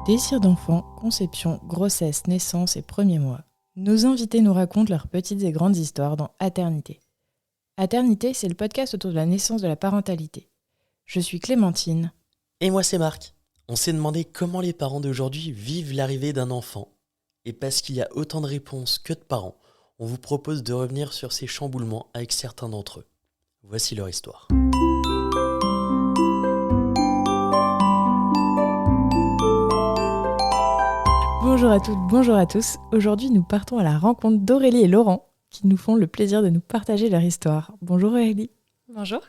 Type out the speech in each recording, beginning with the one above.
Désir d'enfant, conception, grossesse, naissance et premiers mois. Nos invités nous racontent leurs petites et grandes histoires dans Aternité. Aternité, c'est le podcast autour de la naissance de la parentalité. Je suis Clémentine. Et moi c'est Marc. On s'est demandé comment les parents d'aujourd'hui vivent l'arrivée d'un enfant. Et parce qu'il y a autant de réponses que de parents, on vous propose de revenir sur ces chamboulements avec certains d'entre eux. Voici leur histoire. Bonjour à toutes, bonjour à tous. Aujourd'hui, nous partons à la rencontre d'Aurélie et Laurent, qui nous font le plaisir de nous partager leur histoire. Bonjour Aurélie. Bonjour.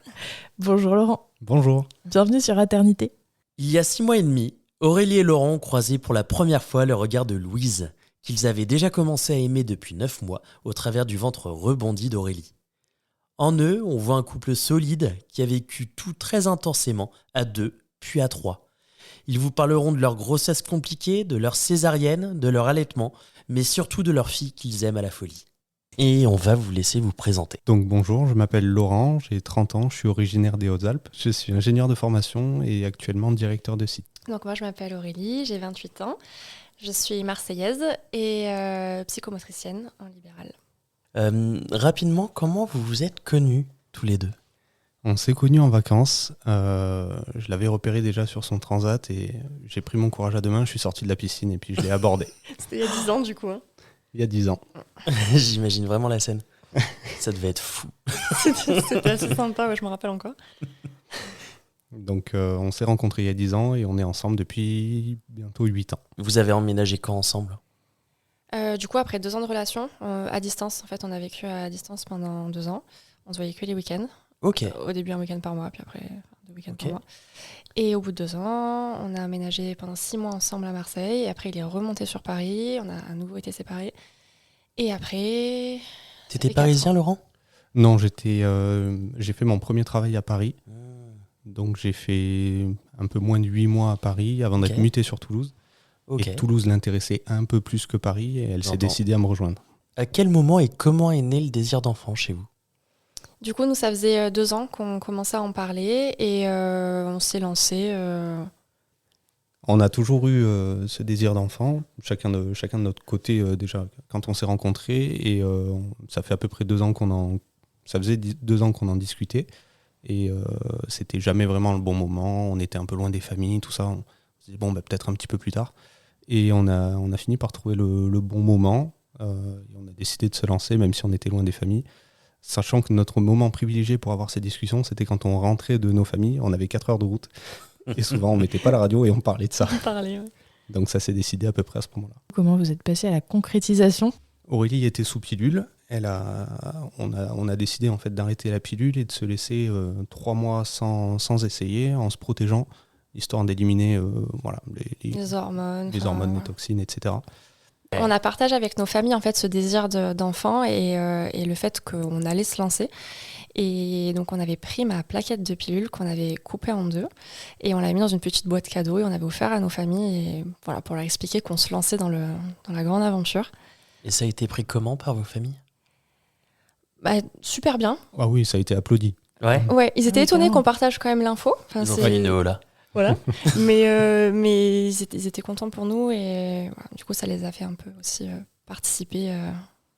Bonjour Laurent. Bonjour. Bienvenue sur Aternité. Il y a 6 mois et demi, Aurélie et Laurent ont croisé pour la première fois le regard de Louise, qu'ils avaient déjà commencé à aimer depuis 9 mois au travers du ventre rebondi d'Aurélie. En eux, on voit un couple solide qui a vécu tout très intensément à 2, puis à 3. Ils vous parleront de leur grossesse compliquée, de leur césarienne, de leur allaitement, mais surtout de leur fille qu'ils aiment à la folie. Et on va vous laisser vous présenter. Donc bonjour, je m'appelle Laurent, j'ai 30 ans, je suis originaire des Hautes-Alpes. Je suis ingénieur de formation et actuellement directeur de site. Donc moi je m'appelle Aurélie, j'ai 28 ans. Je suis marseillaise et psychomotricienne en libéral. Rapidement, comment vous vous êtes connus tous les deux ? On s'est connus en vacances, je l'avais repéré déjà sur son transat et j'ai pris mon courage à deux mains, je suis sorti de la piscine et puis je l'ai abordé. C'était il y a 10 ans du coup. Hein. Il y a 10 ans. J'imagine vraiment la scène. Ça devait être fou. C'était assez sympa, ouais, je me rappelle encore. Donc on s'est rencontrés il y a 10 ans et on est ensemble depuis bientôt 8 ans. Vous avez emménagé quand ensemble ? Du coup après 2 ans de relation, à distance, en fait on a vécu à distance pendant 2 ans. On se voyait que les week-ends. Ok. Au début un week-end par mois, puis après 2 week-ends Ok. par mois. Et au bout de 2 ans, on a aménagé pendant 6 mois ensemble à Marseille. Et après il est remonté sur Paris, on a à nouveau été séparés. Et après... T'étais Et 4 parisien, ans. Laurent ? Non, j'ai fait mon premier travail à Paris, donc j'ai fait un peu moins de 8 mois à Paris avant d'être Ok. muté sur Toulouse. Ok. Et Toulouse l'intéressait un peu plus que Paris et elle s'est J'entends. décidée à me rejoindre. À quel moment et comment est né le désir d'enfant chez vous ? Du coup, nous, ça faisait 2 ans qu'on commençait à en parler et on s'est lancé. On a toujours eu ce désir d'enfant, chacun de notre côté déjà quand on s'est rencontrés et ça fait à peu près 2 ans ça faisait 2 ans qu'on en discutait et c'était jamais vraiment le bon moment. On était un peu loin des familles, tout ça. On se disait peut-être un petit peu plus tard et on a fini par trouver le bon moment. Et on a décidé de se lancer même si on était loin des familles. Sachant que notre moment privilégié pour avoir ces discussions, c'était quand on rentrait de nos familles, on avait 4 heures de route. Et souvent, on mettait pas la radio et on parlait de ça. Parler, ouais. Donc ça s'est décidé à peu près à ce moment-là. Comment vous êtes passé à la concrétisation ? Aurélie était sous pilule. On a décidé en fait d'arrêter la pilule et de se laisser 3 mois sans essayer, en se protégeant, histoire d'éliminer Les hormones. les enfin, hormones, les toxines, etc. On a partagé avec nos familles en fait ce désir d'enfant et le fait qu'on allait se lancer. Et donc on avait pris ma plaquette de pilules qu'on avait coupée en 2 et on l'a mis dans une petite boîte cadeau et on avait offert à nos familles et, voilà, pour leur expliquer qu'on se lançait dans la grande aventure. Et ça a été pris comment par vos familles ? Super bien. Ah oui, ça a été applaudi. Ouais. Ouais, ils étaient Oui, étonnés carrément. qu'on partage quand même l'info. Enfin, Ils ont c'est- fait une là. Voilà. mais ils étaient contents pour nous et voilà, du coup ça les a fait un peu aussi participer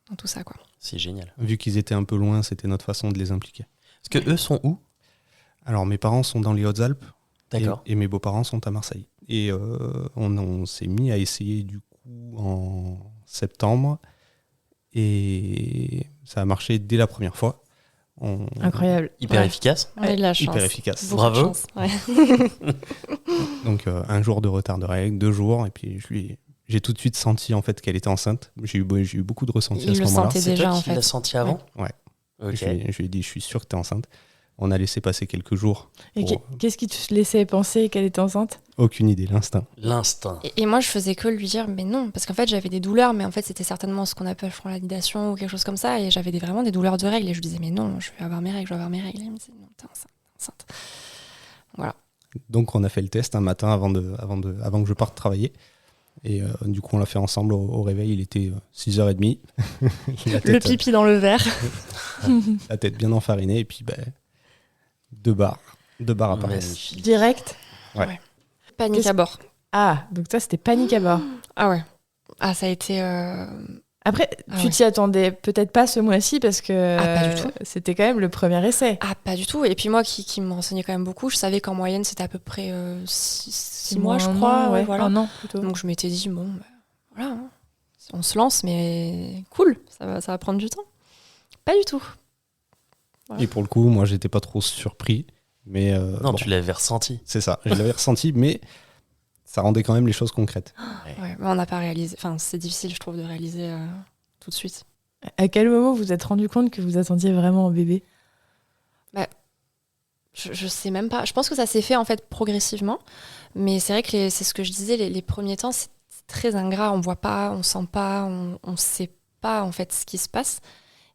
dans tout ça, quoi. C'est génial. Vu qu'ils étaient un peu loin, c'était notre façon de les impliquer. Parce que eux sont où ? Alors mes parents sont dans les Hautes-Alpes D'accord. et mes beaux-parents sont à Marseille. Et on s'est mis à essayer du coup en septembre et ça a marché dès la première fois. Incroyable. Hyper Ouais. efficace. On a eu de la chance. Hyper efficace. Beaucoup de Bravo. chance, ouais. Donc un jour de retard de règles, 2 jours, et puis j'ai tout de suite senti en fait qu'elle était enceinte. J'ai eu beaucoup de ressentis Il à ce le moment-là. sentait C'est déjà, toi en qui fait. l'as senti avant ? Ouais. Ok. Je lui ai dit, je suis sûr que t'es enceinte. On a laissé passer quelques jours. Et pour- qu'est-ce qui te laissait penser qu'elle était enceinte ? Aucune idée, l'instinct. L'instinct. Et moi, je faisais que lui dire, mais non, parce qu'en fait, j'avais des douleurs, mais en fait, c'était certainement ce qu'on appelle, je crois, la nidation ou quelque chose comme ça, et j'avais vraiment des douleurs de règles, et je lui disais, mais non, je vais avoir mes règles, je vais avoir mes règles. Et il me disait, non, t'es enceinte. Voilà. Donc on a fait le test un matin avant que je parte travailler. Et du coup on l'a fait ensemble au réveil, il était 6h30. Le pipi dans le verre. La tête bien enfarinée et puis 2 barres à Paris. Magnifique. Direct ? Panique Qu'est-ce- à bord. Ah, donc toi, c'était panique à bord. Ah ouais. Ah, ça a été... Après, tu t'y attendais peut-être pas ce mois-ci parce que pas du tout. C'était quand même le premier essai. Ah, pas du tout. Et puis moi, qui me renseignais quand même beaucoup, je savais qu'en moyenne, c'était à peu près 6 mois, je crois. Ouais, voilà. un an plutôt. Donc je m'étais dit, bon, bah, voilà, hein. On se lance, mais cool, ça va prendre du temps. Pas du tout. Voilà. Et pour le coup, moi, j'étais pas trop surpris. Mais Non, tu l'avais ressenti. C'est ça, je l'avais ressenti, mais ça rendait quand même les choses concrètes. Ouais, mais on n'a pas réalisé. Enfin, c'est difficile, je trouve, de réaliser tout de suite. À quel moment vous vous êtes rendu compte que vous attendiez vraiment un bébé ? Je sais même pas. Je pense que ça s'est fait en fait progressivement. Mais c'est vrai que c'est ce que je disais, les premiers temps, c'est très ingrat. On voit pas, on sent pas, on sait pas en fait ce qui se passe.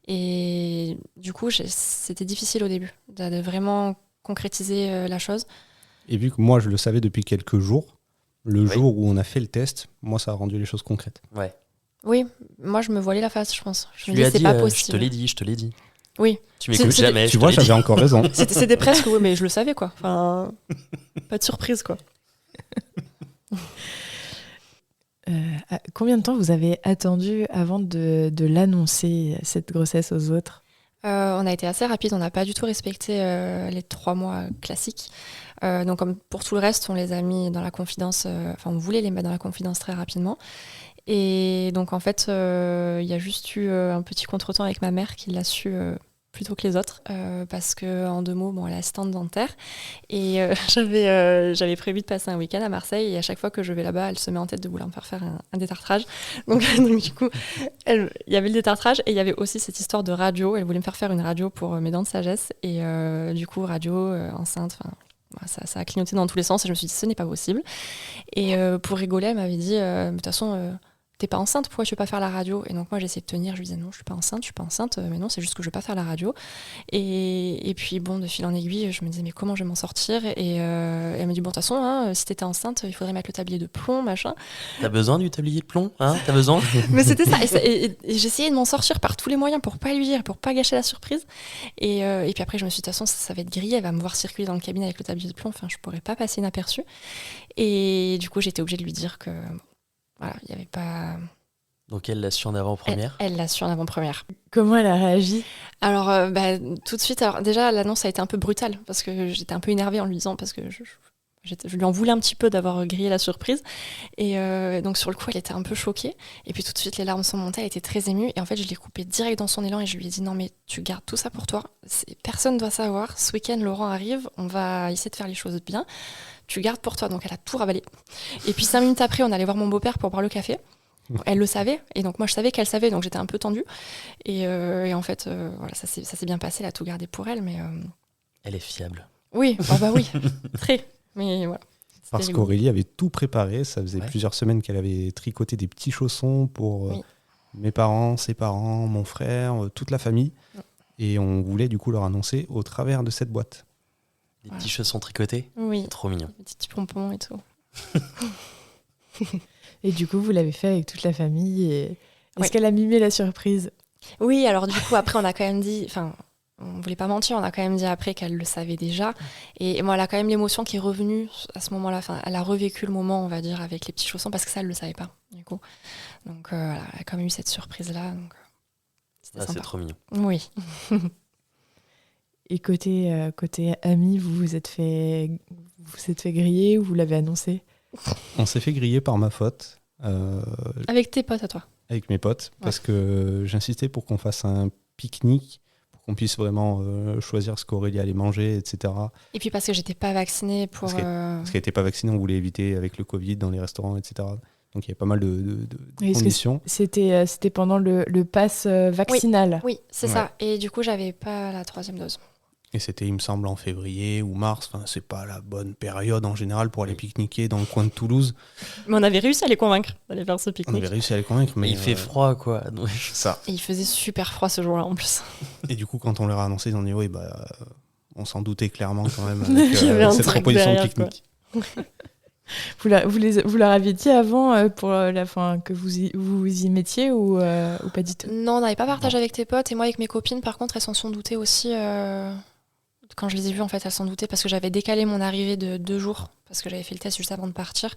Et du coup, c'était difficile au début de vraiment concrétiser la chose. Et vu que moi, je le savais depuis quelques jours, le jour où on a fait le test, moi, ça a rendu les choses concrètes. Ouais. Oui, moi, je me voilais la face, je pense. Je me lui disais, as c'est dit, pas possible. je te l'ai dit. Oui. Tu m'écoutes jamais. Tu vois, j'avais encore raison. C'était presque, oui, mais je le savais, quoi. Enfin, pas de surprise, quoi. Combien de temps vous avez attendu avant de l'annoncer, cette grossesse, aux autres ? On a été assez rapide, on n'a pas du tout respecté les 3 mois classiques. Donc comme pour tout le reste, on les a mis dans la confidence, on voulait les mettre dans la confidence très rapidement. Et donc en fait, il y a juste eu un petit contretemps avec ma mère qui l'a su plutôt que les autres, parce que en 2 mots, bon, elle est assistante dentaire. Et j'avais prévu de passer un week-end à Marseille, et à chaque fois que je vais là-bas, elle se met en tête de vouloir me faire un détartrage. Donc du coup, il y avait le détartrage, et il y avait aussi cette histoire de radio. Elle voulait me faire une radio pour mes dents de sagesse, et du coup, radio, enceinte, ça a clignoté dans tous les sens, et je me suis dit, ce n'est pas possible. Et pour rigoler, elle m'avait dit, de toute façon... t'es pas enceinte, pourquoi tu veux pas faire la radio ? Et donc moi j'ai essayé de tenir, je lui disais non, je suis pas enceinte, mais non, c'est juste que je veux pas faire la radio. Et puis bon, de fil en aiguille, je me disais mais comment je vais m'en sortir ? Et elle m'a dit bon, de toute façon, hein, si t'étais enceinte, il faudrait mettre le tablier de plomb, machin. T'as besoin du tablier de plomb, hein ? T'as besoin ? Mais c'était ça, et j'essayais de m'en sortir par tous les moyens pour pas lui dire, pour pas gâcher la surprise. Et puis après je me suis dit de toute façon ça va être grillé, elle va me voir circuler dans le cabinet avec le tablier de plomb, enfin je pourrais pas passer inaperçu. Et du coup j'étais obligée de lui dire que voilà, il y avait pas... Donc elle l'a su en avant-première. Elle l'a su en avant-première. Comment elle a réagi ? Alors, tout de suite, déjà, l'annonce a été un peu brutale, parce que j'étais un peu énervée en lui disant, parce que je lui en voulais un petit peu d'avoir grillé la surprise. Et donc, sur le coup, elle était un peu choquée. Et puis, tout de suite, les larmes sont montées, elle était très émue. Et en fait, je l'ai coupée direct dans son élan et je lui ai dit, non, mais tu gardes tout ça pour toi. Personne ne doit savoir. Ce week-end, Laurent arrive, on va essayer de faire les choses bien. Tu gardes pour toi. Donc, elle a tout ravalé. Et puis, 5 minutes après, on allait voir mon beau-père pour boire le café. Elle le savait, et donc moi je savais qu'elle savait, donc j'étais un peu tendue. Et en fait, voilà, ça s'est bien passé, elle a tout gardé pour elle, mais... Elle est fiable. Oui, oui, très. Mais voilà. Parce qu'Aurélie avait tout préparé, ça faisait plusieurs semaines qu'elle avait tricoté des petits chaussons pour mes parents, ses parents, mon frère, toute la famille. Et on voulait du coup leur annoncer au travers de cette boîte. Des petits chaussons tricotés ? Oui. C'est trop mignon. Des petits pompons et tout. Et du coup, vous l'avez fait avec toute la famille. Est-ce qu'elle a mimé la surprise ? Oui, alors du coup, après, on a quand même dit... Enfin, on voulait pas mentir, on a quand même dit après qu'elle le savait déjà. Et moi, elle a quand même l'émotion qui est revenue à ce moment-là. Enfin, elle a revécu le moment, on va dire, avec les petits chaussons, parce que ça, elle le savait pas, du coup. Donc, voilà, elle a quand même eu cette surprise-là. Donc, c'était sympa. C'est trop mignon. Oui. Et côté amis, vous vous êtes fait griller ou vous l'avez annoncé ? On s'est fait griller par ma faute. Avec tes potes à toi ? Avec mes potes, parce que j'insistais pour qu'on fasse un pique-nique, pour qu'on puisse vraiment choisir ce qu'Aurélie allait manger, etc. Et puis parce que j'étais pas vaccinée pour... Parce qu'elle n'était pas vaccinée, on voulait éviter avec le Covid dans les restaurants, etc. Donc il y avait pas mal de conditions. C'était pendant le pass vaccinal. Oui, c'est ça. Et du coup, j'avais pas la 3e dose. Et c'était, il me semble, en février ou mars. Enfin, c'est pas la bonne période en général pour aller pique-niquer dans le coin de Toulouse. Mais on avait réussi à les convaincre d'aller faire ce pique-nique. On avait réussi à les convaincre, mais il fait froid, quoi. Donc... Ça. Et il faisait super froid ce jour-là en plus. Et du coup, quand on leur a annoncé, ils ont dit oui, on s'en doutait clairement quand même avec cette proposition derrière, de pique-nique. Vous leur aviez dit avant pour la fin que vous y mettiez ou pas du tout ? Non, on n'avait pas partagé avec tes potes. Et moi, avec mes copines, par contre, elles s'en sont doutées aussi. Quand je les ai vues, en fait, elles s'en doutaient parce que j'avais décalé mon arrivée de 2 jours parce que j'avais fait le test juste avant de partir.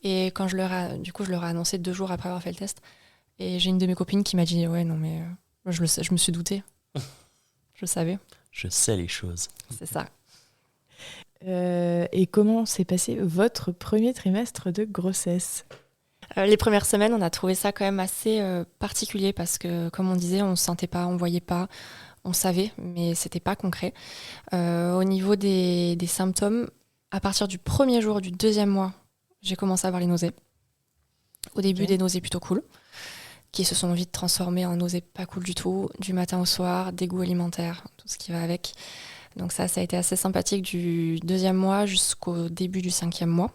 Et quand je leur ai annoncé 2 jours après avoir fait le test. Et j'ai une de mes copines qui m'a dit « Ouais, non, mais je me suis doutée. Je savais. » Je sais les choses. C'est ça. Et comment s'est passé votre premier trimestre de grossesse ? Les premières semaines, on a trouvé ça quand même assez particulier parce que, comme on disait, on ne sentait pas, on ne voyait pas, on savait, mais c'était pas concret. Au niveau des symptômes, à partir du premier jour du 2e mois, j'ai commencé à avoir les nausées. Au début, des nausées plutôt cool, qui se sont vite transformées en nausées pas cool du tout, du matin au soir, dégoût alimentaire, tout ce qui va avec. Donc ça a été assez sympathique du 2e mois jusqu'au début du 5e mois.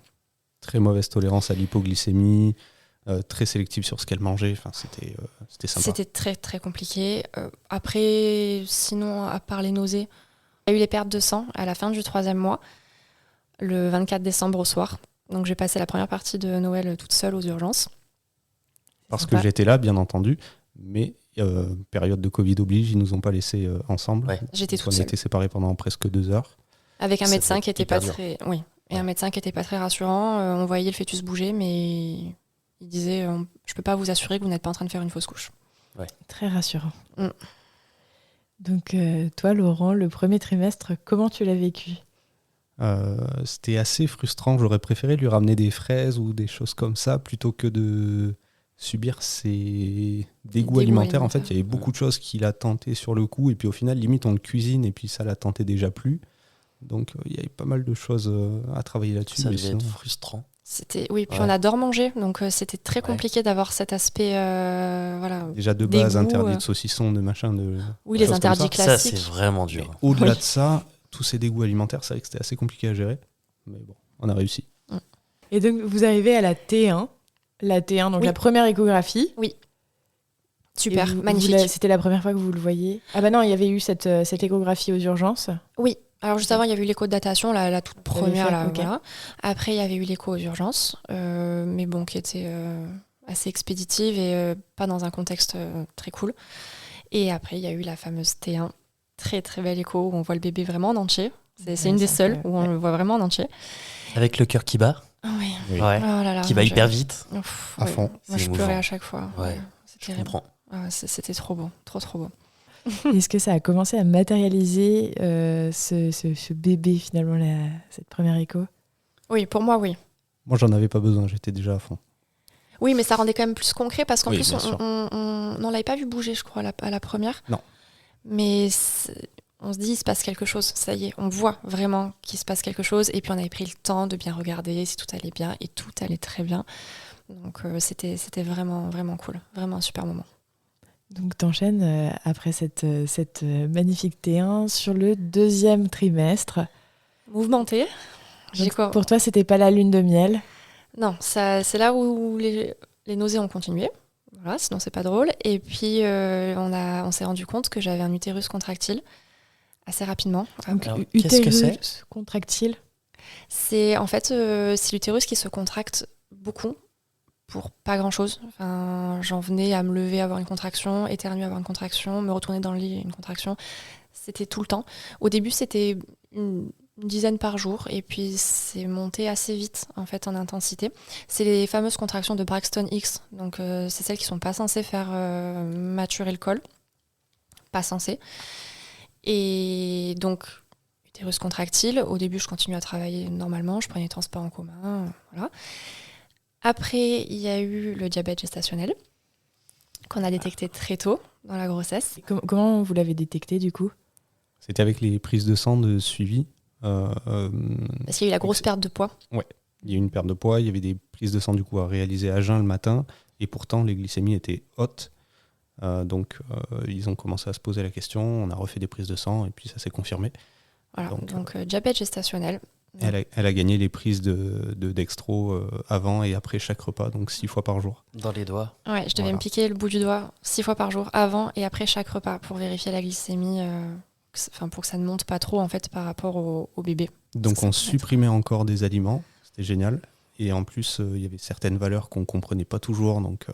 Très mauvaise tolérance à l'hypoglycémie, très sélective sur ce qu'elle mangeait. Enfin, c'était sympa. C'était très très compliqué. Après, sinon, à part les nausées, il y a eu les pertes de sang à la fin du 3e mois, le 24 décembre au soir. Donc j'ai passé la première partie de Noël toute seule aux urgences. Parce que j'étais là, bien entendu, mais période de Covid oblige, ils nous ont pas laissés ensemble. Ouais. J'étais toute On seule. était séparés pendant presque 2 heures. Avec un Ça médecin fait qui était hyper pas dur. très... Oui, et un Ouais. médecin qui était pas très rassurant. On voyait le fœtus bouger, mais il disait je peux pas vous assurer que vous n'êtes pas en train de faire une fausse couche. Très rassurant. Mm. Donc, toi, Laurent, le premier trimestre, comment tu l'as vécu ? C'était assez frustrant. J'aurais préféré lui ramener des fraises ou des choses comme ça plutôt que de subir ces dégoûts alimentaires. En fait, il y avait beaucoup de choses qu'il a tenté sur le coup et puis au final, limite, on le cuisine et puis ça l'a tenté déjà plus. Donc, il y avait pas mal de choses à travailler là-dessus. Ça mais devait sinon, être frustrant. Oui, puis Ouais. on adore manger, donc c'était très Ouais. compliqué d'avoir cet aspect voilà. déjà de base, dégoût, interdit de saucisson, de machin, de Oui, les choses comme interdits ça. Ça, classiques. c'est vraiment Mais dur. au-delà Oui. de ça, tous ces dégoûts alimentaires, c'est vrai que c'était assez compliqué à gérer. Mais bon, on a réussi. Et donc, vous arrivez à la T1. La T1, donc Oui. la première échographie. Super, Et magnifique. c'était la première fois que vous le voyez ? Ah bah non, il y avait eu cette échographie aux urgences. Oui, alors juste avant, il y avait eu l'écho de datation, la toute Vous l'avez première. fait, Là, ok. voilà. Après, il y avait eu l'écho aux urgences, mais bon, qui était assez expéditive et pas dans un contexte très cool. Et après, il y a eu la fameuse T1, très très belle écho, où on voit le bébé vraiment en entier. C'est une des seules où on le voit vraiment en entier. Avec le cœur qui bat, Oui. Oui. ouais, Oh là là, qui va moi, hyper vite. À fond. Moi, C'est je pleurais émouvant. à chaque fois. Ouais, C'est Je terrible. comprends. Ah, c'était trop beau, trop beau. Est-ce que ça a commencé à matérialiser ce bébé, finalement, cette première écho ? Oui, pour moi, oui. Moi, j'en avais pas besoin, j'étais déjà à fond. Oui, mais ça rendait quand même plus concret parce qu'en Oui, plus, bien sûr. on l'avait pas vu bouger, je crois, à la première. Non. Mais on se dit, il se passe quelque chose. Ça y est, on voit vraiment qu'il se passe quelque chose. Et puis, on avait pris le temps de bien regarder si tout allait bien. Et tout allait très bien. Donc, c'était vraiment, vraiment cool. Vraiment un super moment. Donc, t'enchaînes après cette magnifique T1 sur le 2e trimestre. Mouvementé. Donc, pour toi, c'était pas la lune de miel ? Non, c'est là où les nausées ont continué. Voilà, sinon c'est pas drôle. Et puis on s'est rendu compte que j'avais un utérus contractile assez rapidement. Donc, Alors, qu'est-ce que c'est ? utérus contractile. C'est en fait c'est l'utérus qui se contracte beaucoup pour pas grand chose. Enfin, j'en venais à me lever, avoir une contraction, éternuer, avoir une contraction, me retourner dans le lit, une contraction. C'était tout le temps. Au début, c'était une dizaine par jour et puis c'est monté assez vite en fait en intensité. C'est les fameuses contractions de Braxton Hicks, donc c'est celles qui sont pas censées faire maturer le col, pas censées. Et donc utérus contractile. Au début, je continuais à travailler normalement, je prenais les transports en commun, voilà. Après, il y a eu le diabète gestationnel qu'on a détecté très tôt dans la grossesse. Et comment vous l'avez détecté, du coup ? C'était avec les prises de sang de suivi. Parce qu'il y a eu la grosse perte de poids. Il y a eu une perte de poids, il y avait des prises de sang du coup à réaliser à jeun le matin, et pourtant les glycémies étaient hautes. Donc ils ont commencé à se poser la question, on a refait des prises de sang, et puis ça s'est confirmé. Voilà, Donc, donc diabète gestationnel. Elle a gagné les prises de dextro avant et après chaque repas, donc 6 fois par jour. Dans les doigts. Ouais, je devais Voilà. me piquer le bout du doigt 6 fois par jour, avant et après chaque repas, pour vérifier la glycémie, pour que ça ne monte pas trop en fait par rapport au bébé. Donc Ça on peut supprimait encore des aliments, c'était génial. Et en plus, il y avait certaines valeurs qu'on ne comprenait pas toujours. Donc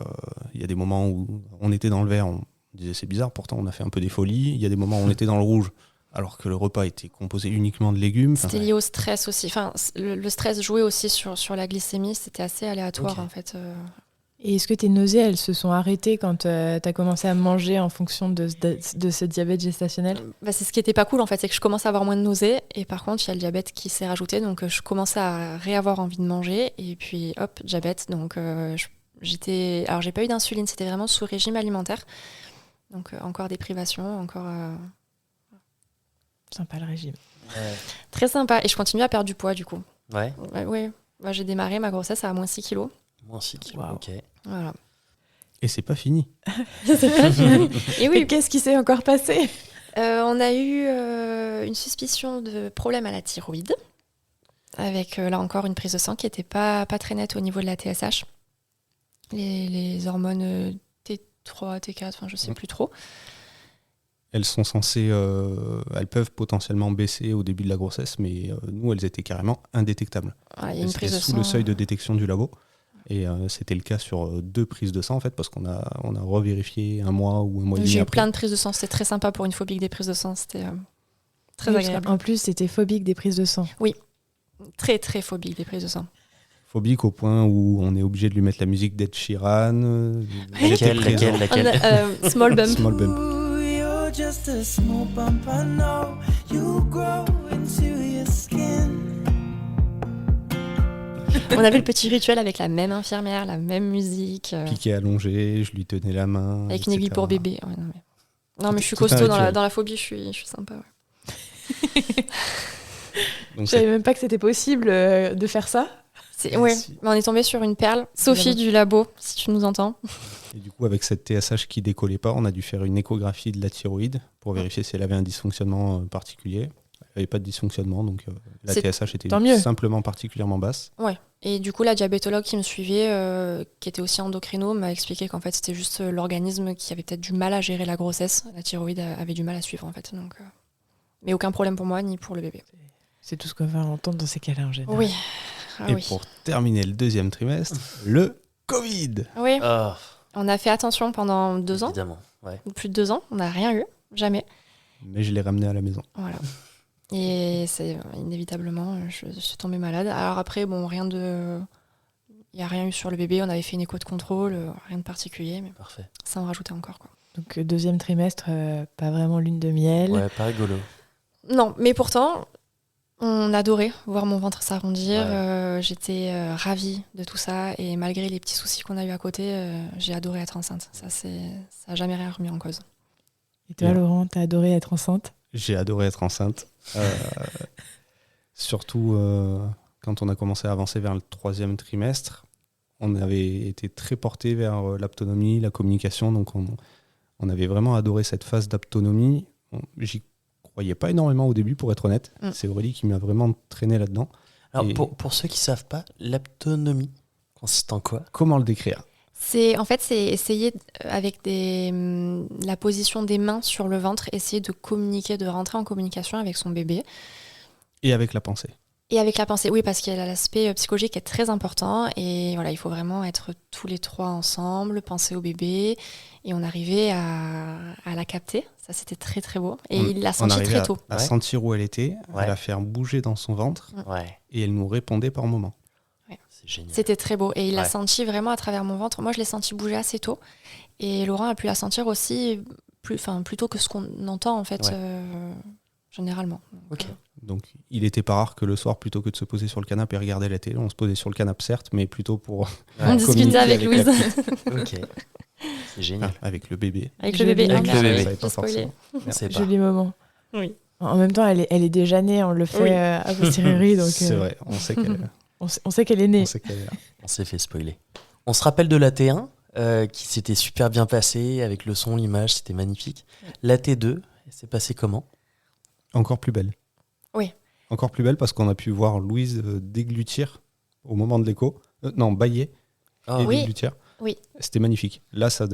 il y a des moments où on était dans le vert, on disait c'est bizarre, pourtant on a fait un peu des folies. Il y a des moments où on était dans le rouge, alors que le repas était composé uniquement de légumes. Enfin, C'était lié au stress aussi. Enfin, le stress jouait aussi sur la glycémie. C'était assez aléatoire, Ok. en fait. Et est-ce que tes nausées, elles se sont arrêtées quand tu as commencé à manger en fonction de ce diabète gestationnel? Bah, c'est ce qui était pas cool, en fait. C'est que je commençais à avoir moins de nausées. Et par contre, il y a le diabète qui s'est rajouté. Donc, je commençais à réavoir envie de manger. Et puis, hop, diabète. Donc, j'étais... Alors, j'ai pas eu d'insuline. C'était vraiment sous régime alimentaire. Donc, encore des privations, encore... Sympa le régime. Très sympa. Et je continue à perdre du poids, du coup. Ouais. Ouais. Bah, j'ai démarré ma grossesse à moins 6 kilos. Moins 6 kilos. Wow. Ok. Voilà. Et c'est pas fini. Et Et oui, qu'est-ce qui s'est encore passé? on a eu une suspicion de problème à la thyroïde, avec là encore une prise de sang qui n'était pas très nette au niveau de la TSH. Les hormones T3, T4, enfin je sais plus trop. Elles sont censées, elles peuvent potentiellement baisser au début de la grossesse, mais nous, elles étaient carrément indétectables. Voilà, il y a une C'était prise de sous sang. le seuil de détection du labo. Et c'était le cas sur 2 prises de sang, en fait, parce qu'on a revérifié un mois ou un mois et demi J'ai eu après. plein de prises de sang, c'était très sympa pour une phobique des prises de sang, c'était très Oui, parce agréable. qu'en plus, c'était phobique des prises de sang. Très très phobique des prises de sang. Phobique au point où on est obligé de lui mettre la musique d'Ed Sheeran. Elle était Laquelle, présente. laquelle Small bump. Small bump. You're just a small bump, I know. You grow into your skin. On avait le petit rituel avec la même infirmière, la même musique, Piqué allongé, je lui tenais la main. avec une aiguille etc. pour bébé. Ouais, non, mais je suis Tout un costaud rituel. dans la phobie, je suis sympa. Ouais. Donc Je savais même pas que c'était possible de faire ça. Ouais, Si. mais on est tombé sur une perle. Sophie du labo, si tu nous entends. Et du coup, avec cette TSH qui décollait pas, on a dû faire une échographie de la thyroïde pour vérifier si elle avait un dysfonctionnement particulier. Elle n'avait pas de dysfonctionnement, donc la C'est- TSH était tant mieux. simplement particulièrement basse. Et du coup, la diabétologue qui me suivait, qui était aussi endocrino, m'a expliqué qu'en fait, c'était juste l'organisme qui avait peut-être du mal à gérer la grossesse. La thyroïde avait du mal à suivre, en fait. Donc, mais aucun problème pour moi, ni pour le bébé. C'est tout ce qu'on va entendre dans ces cas-là en général. Oui. Ah Et oui. pour terminer le 2e trimestre, le Covid. Oui. Oh, On a fait attention pendant 2 ans, évidemment. Ouais. ou plus de 2 ans. On n'a rien eu, jamais. Mais je l'ai ramené à la maison. Voilà. Et c'est inévitablement, je suis tombée malade. Alors après, bon, rien de... Il n'y a rien eu sur le bébé. On avait fait une écho de contrôle, rien de particulier, mais Parfait. ça en rajoutait encore, quoi. Donc, 2e trimestre, pas vraiment lune de miel. Ouais, pas rigolo. Non, mais pourtant, on adorait voir mon ventre s'arrondir. Ouais. J'étais ravie de tout ça. Et malgré les petits soucis qu'on a eu à côté, j'ai adoré être enceinte. Ça n'a jamais rien remis en cause. Et toi, Laurent, t'as adoré être enceinte? J'ai adoré être enceinte. Surtout quand on a commencé à avancer vers le 3e trimestre, on avait été très porté vers l'aptonomie, la communication. Donc on avait vraiment adoré cette phase d'aptonomie. J'y croyais pas énormément au début, pour être honnête. Mm. C'est Aurélie qui m'a vraiment traîné là-dedans. Alors, Et- pour ceux qui savent pas, l'aptonomie consiste en quoi? Comment le décrire? C'est essayer avec la position des mains sur le ventre, essayer de communiquer, de rentrer en communication avec son bébé. Et avec la pensée. Et avec la pensée, oui, parce qu'il y a l'aspect psychologique qui est très important. Et voilà, il faut vraiment être tous les 3 ensemble, penser au bébé. Et on arrivait à la capter. Ça, c'était très, très beau. Et il l'a On senti arrivait très tôt. à Ouais. sentir où elle était, Ouais. à la faire bouger dans son ventre, Ouais, et elle nous répondait par moments. c'est génial. C'était très beau. Et il l'a Ouais. senti vraiment à travers mon ventre. Moi, je l'ai senti bouger assez tôt. Et Laurent a pu la sentir aussi plus tôt que ce qu'on entend, en fait, Ouais. généralement. Ok. Donc il était pas rare que le soir, plutôt que de se poser sur le canapé et regarder la télé, on se posait sur le canapé certes, mais plutôt pour On discutait communiquer avec avec Louise. la petite. Ok. C'est génial. avec le bébé. Avec Je le bébé. l'ai Ah, avec merde, le bébé. j'ai Ça savait pas spoilé. forcément. On sait pas. Joli moment. Oui. En même temps, elle est déjà née, on le fait Oui. a posteriori, donc C'est vrai, on sait qu'elle on sait qu'elle est née. on sait qu'elle est là. On s'est fait spoiler. On se rappelle de la T1 qui s'était super bien passée avec le son, l'image, c'était magnifique. La T2, c'est passé comment? Encore plus belle. Oui. Encore plus belle parce qu'on a pu voir Louise déglutir au moment de l'écho. Non, bailler Oh, et Oui. déglutir. Oui. C'était magnifique. Là, ça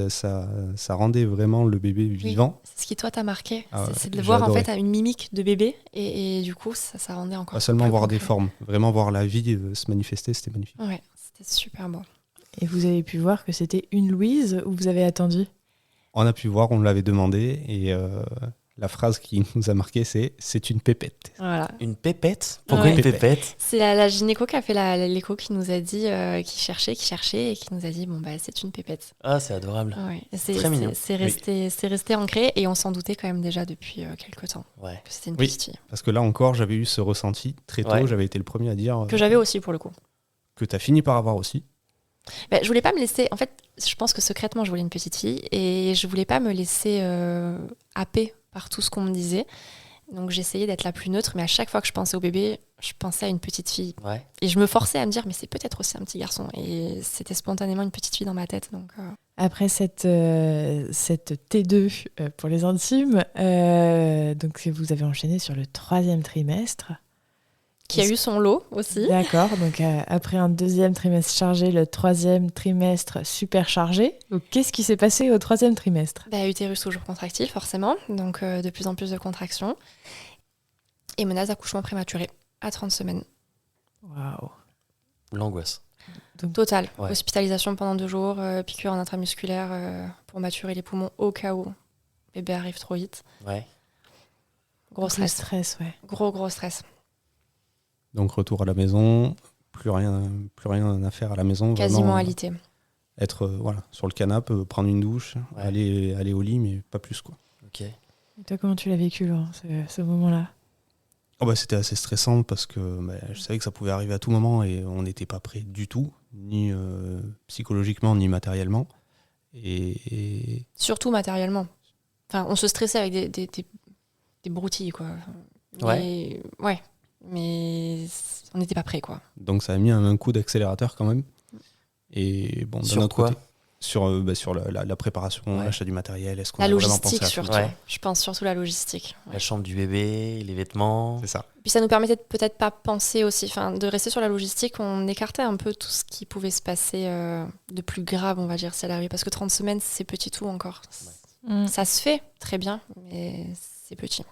rendait vraiment le bébé vivant. C'est ce qui, toi, t'a marqué. Ah ouais, C'est de le j'ai voir, en adoré. fait, à une mimique de bébé. Et du coup, ça rendait encore Pas seulement plus voir des concret. formes, vraiment voir la vie se manifester, c'était magnifique. Ouais, c'était super beau. Et vous avez pu voir que c'était une Louise ou vous avez attendu? On a pu voir, on l'avait demandé et La phrase qui nous a marqué, c'est une pépette. Voilà. Une pépette? Pourquoi Ouais. une pépette? C'est la gynéco qui a fait l'écho qui nous a dit, qui cherchait et qui nous a dit, bon, bah, c'est une pépette. Ah, c'est adorable. Ouais. Et Très mignon. C'est resté ancré et on s'en doutait quand même déjà depuis quelques temps Ouais. que c'était une Oui. petite fille. Parce que là encore, j'avais eu ce ressenti très tôt. Ouais. J'avais été le premier à dire Que j'avais aussi pour le coup. que tu as fini par avoir aussi. Bah, je voulais pas me laisser. En fait, je pense que secrètement, je voulais une petite fille et je voulais pas me laisser happer par tout ce qu'on me disait. Donc j'essayais d'être la plus neutre, mais à chaque fois que je pensais au bébé, je pensais à une petite fille. Ouais. Et je me forçais à me dire, mais c'est peut-être aussi un petit garçon. Et c'était spontanément une petite fille dans ma tête. Donc, Après cette T2 pour les intimes, donc vous avez enchaîné sur le 3e trimestre. qui a eu son lot aussi. D'accord, donc après un 2e trimestre chargé, le 3e trimestre super chargé. Donc qu'est-ce qui s'est passé au 3e trimestre? Bah, utérus toujours contractile, forcément. Donc de plus en plus de contractions. Et menace d'accouchement prématuré à 30 semaines. Waouh. L'angoisse. Totale. Ouais. Hospitalisation pendant 2 jours, piqûre en intramusculaire pour maturer les poumons au cas où bébé arrive trop vite. Ouais. Gros Le stress. stress, ouais. Gros stress. Donc retour à la maison, plus rien à faire à la maison. Quasiment vraiment, alité. être voilà, sur le canapé, prendre une douche, Ouais. aller au lit, mais pas plus, quoi. Ok. Et toi, comment tu l'as vécu, Laurent, ce moment-là? Oh bah, c'était assez stressant parce que je savais que ça pouvait arriver à tout moment et on n'était pas prêt du tout, ni psychologiquement ni matériellement. Et Surtout matériellement. Enfin, on se stressait avec des broutilles, quoi. Ouais. Ouais. Mais on n'était pas prêts, quoi. donc ça a mis un coup d'accélérateur quand même. Et bon, d'un Sur autre quoi? côté, sur la préparation, Ouais. l'achat du matériel, est-ce qu'on La a vraiment pensé logistique, à tout surtout. ça? Ouais. Je pense surtout la logistique. Ouais. La chambre du bébé, les vêtements. C'est ça. Puis ça nous permettait de peut-être pas penser aussi, enfin, de rester sur la logistique. On écartait un peu tout ce qui pouvait se passer de plus grave, on va dire, si elle arrive. Parce que 30 semaines, c'est petit tout encore. Ça se fait très bien, mais c'est petit.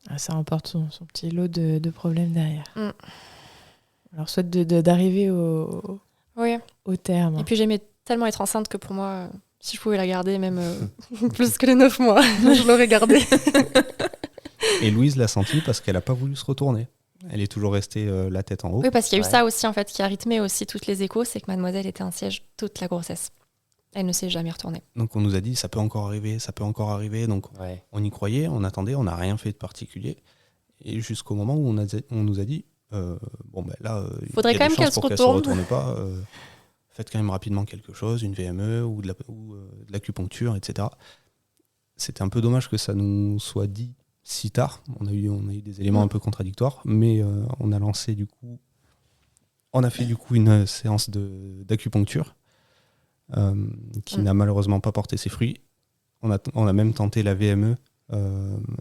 Ah, ça emporte son petit lot de problèmes derrière. Mm. Alors, soit d'arriver au Oui. terme. Et puis j'aimais tellement être enceinte que pour moi, si je pouvais la garder, même plus que les 9 mois, je l'aurais gardée. Et Louise l'a senti parce qu'elle n'a pas voulu se retourner. Elle est toujours restée la tête en haut. Oui, parce qu'il y a eu Ouais. ça aussi, en fait, qui a rythmé aussi toutes les échos, c'est que mademoiselle était en siège toute la grossesse. Elle ne s'est jamais retournée. Donc on nous a dit ça peut encore arriver, ça peut encore arriver. Donc Ouais. on y croyait, on attendait, on n'a rien fait de particulier. Et jusqu'au moment où on nous a dit bon ben là, Faudrait il y a quand des même qu'elle chances se pour retourne. retourne pas. Faites quand même rapidement quelque chose, une VME ou de l'acupuncture, etc. C'était un peu dommage que ça nous soit dit si tard. On a eu des éléments un peu contradictoires, mais on a fait du coup une séance d'acupuncture qui n'a malheureusement pas porté ses fruits. On a même tenté la VME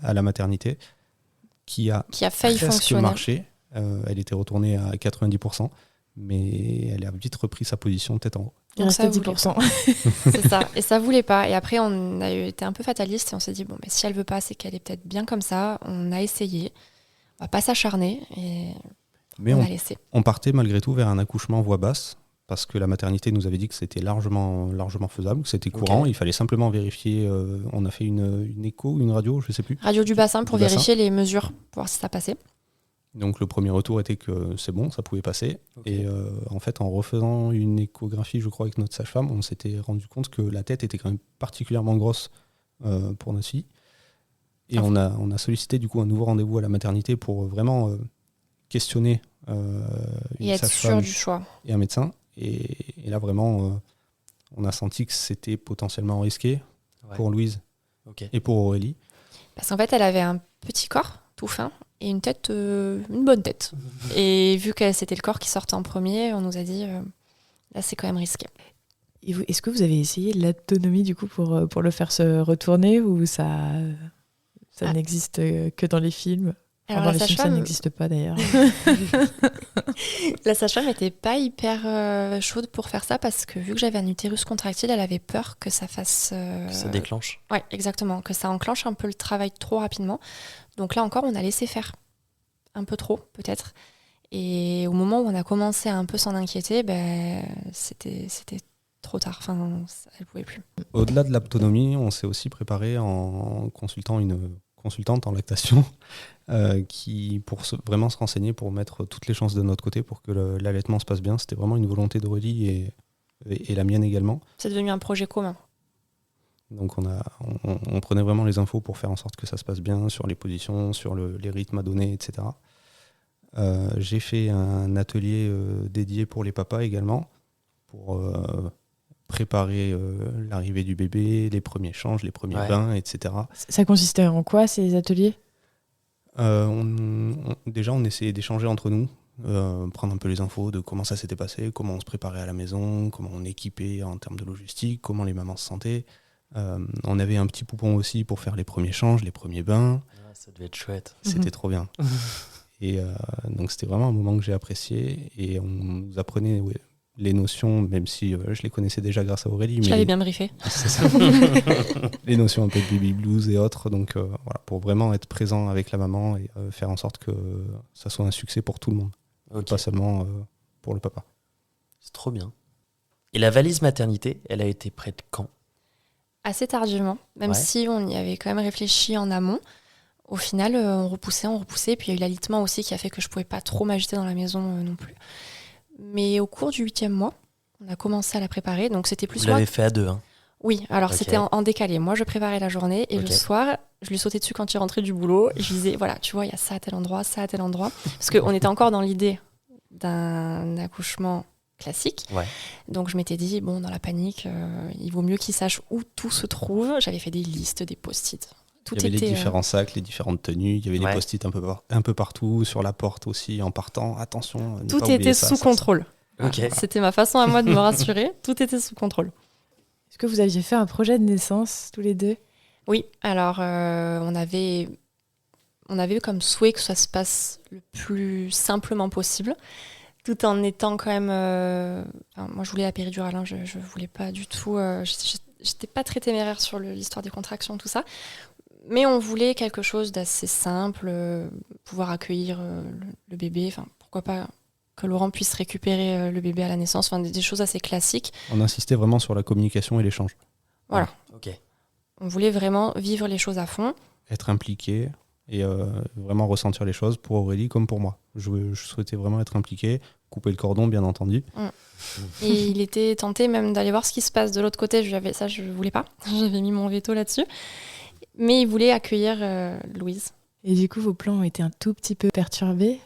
à la maternité, qui a failli presque fonctionner. marché. Elle était retournée à 90%, mais elle a vite repris sa position tête en haut. Il Donc restait ça voulait 10%. C'est ça. Et ça voulait pas. Et après, on a été un peu fataliste et on s'est dit, bon, mais si elle veut pas, c'est qu'elle est peut-être bien comme ça. On a essayé. On va pas s'acharner et Mais on a laissé. on partait malgré tout vers un accouchement voix basse, parce que la maternité nous avait dit que c'était largement faisable, que c'était courant. Ok. Il fallait simplement vérifier. On a fait une écho, une radio, je sais plus. Radio du bassin pour Du bassin. vérifier les mesures, pour voir si ça passait. Donc le premier retour était que c'est bon, ça pouvait passer. Ok. Et en fait, en refaisant une échographie, je crois, avec notre sage-femme, on s'était rendu compte que la tête était quand même particulièrement grosse pour notre fille. Et Ah. on a sollicité du coup un nouveau rendez-vous à la maternité pour vraiment questionner Et une être sûr sage-femme du choix. et un médecin. Et là, vraiment, on a senti que c'était potentiellement risqué Ouais. pour Louise Ok. et pour Aurélie. Parce qu'en fait, elle avait un petit corps tout fin et une tête, une bonne tête. Et vu que c'était le corps qui sortait en premier, on nous a dit, là, c'est quand même risqué. Et est-ce que vous avez essayé l'autonomie du coup pour le faire se retourner ou ça Ah. n'existe que dans les films? Alors, dans la les films, ça sage-femme, n'existe pas d'ailleurs. la sage-femme n'était pas hyper chaude pour faire ça parce que vu que j'avais un utérus contractile, elle avait peur que ça fasse. Que ça déclenche. Ouais, exactement, que ça enclenche un peu le travail trop rapidement. Donc là encore, on a laissé faire un peu trop, peut-être. Et au moment où on a commencé à un peu s'en inquiéter, c'était trop tard. Enfin, elle pouvait plus. Au-delà de l'autonomie, on s'est aussi préparé en consultant une consultante en lactation vraiment se renseigner pour mettre toutes les chances de notre côté pour que l'allaitement se passe bien. C'était vraiment une volonté d'Aurélie et la mienne également. C'est devenu un projet commun. Donc on prenait vraiment les infos pour faire en sorte que ça se passe bien sur les positions, sur les rythmes à donner, etc. J'ai fait un atelier dédié pour les papas également, pour préparer l'arrivée du bébé, les premiers changes, les premiers bains, etc. Ça consistait en quoi, ces ateliers ? Déjà, on essayait d'échanger entre nous, prendre un peu les infos de comment ça s'était passé, comment on se préparait à la maison, comment on équipait en termes de logistique, comment les mamans se sentaient. On avait un petit poupon aussi pour faire les premiers changes, les premiers bains. Ah, ça devait être chouette. C'était trop bien. Et donc c'était vraiment un moment que j'ai apprécié. Et on nous apprenait les notions, même si je les connaissais déjà grâce à Aurélie. Je l'avais bien briefé. C'est ça. Les notions un peu de baby blues et autres. Donc voilà, pour vraiment être présent avec la maman et faire en sorte que ça soit un succès pour tout le monde. Ok. Pas seulement pour le papa. C'est trop bien. Et la valise maternité, elle a été prête quand ? Assez tardivement, même si on y avait quand même réfléchi en amont. Au final, on repoussait. Puis il y a eu l'alitement aussi qui a fait que je pouvais pas trop m'agiter dans la maison non plus. Mais au cours du 8e mois, on a commencé à la préparer. Donc c'était plus Vous l'avez fait à 2, hein ? Oui, alors Ok. c'était en décalé. Moi, je préparais la journée et Ok. le soir, je lui sautais dessus quand il rentrait du boulot. Et je lui disais, voilà, tu vois, il y a ça à tel endroit, ça à tel endroit. Parce qu'on était encore dans l'idée d'un accouchement classique. Ouais. Donc je m'étais dit, bon, dans la panique, il vaut mieux qu'il sache où tout se trouve. J'avais fait des listes, des post-it. Tout Il y avait était, les différents sacs, les différentes tenues, il y avait des post-it un peu partout, sur la porte aussi, en partant. Attention, ne tout pas oublier était ça, sous ça, contrôle. Ok. C'était ma façon à moi de me rassurer. Tout était sous contrôle. Est-ce que vous aviez fait un projet de naissance, tous les deux ? Oui, alors on avait comme souhait que ça se passe le plus simplement possible, tout en étant quand même... moi, je voulais la péridurale, hein, je voulais pas du tout... j'étais pas très téméraire sur l'histoire des contractions, tout ça. Mais on voulait quelque chose d'assez simple, pouvoir accueillir le bébé, enfin, pourquoi pas que Laurent puisse récupérer le bébé à la naissance, enfin, des choses assez classiques. On insistait vraiment sur la communication et l'échange. Voilà. Ok. On voulait vraiment vivre les choses à fond. Être impliqué et vraiment ressentir les choses pour Aurélie comme pour moi. Je souhaitais vraiment être impliqué, couper le cordon bien entendu. Et il était tenté même d'aller voir ce qui se passe de l'autre côté. Ça, je voulais pas. J'avais mis mon veto là-dessus. Mais il voulait accueillir Louise. Et du coup, vos plans ont été un tout petit peu perturbés ?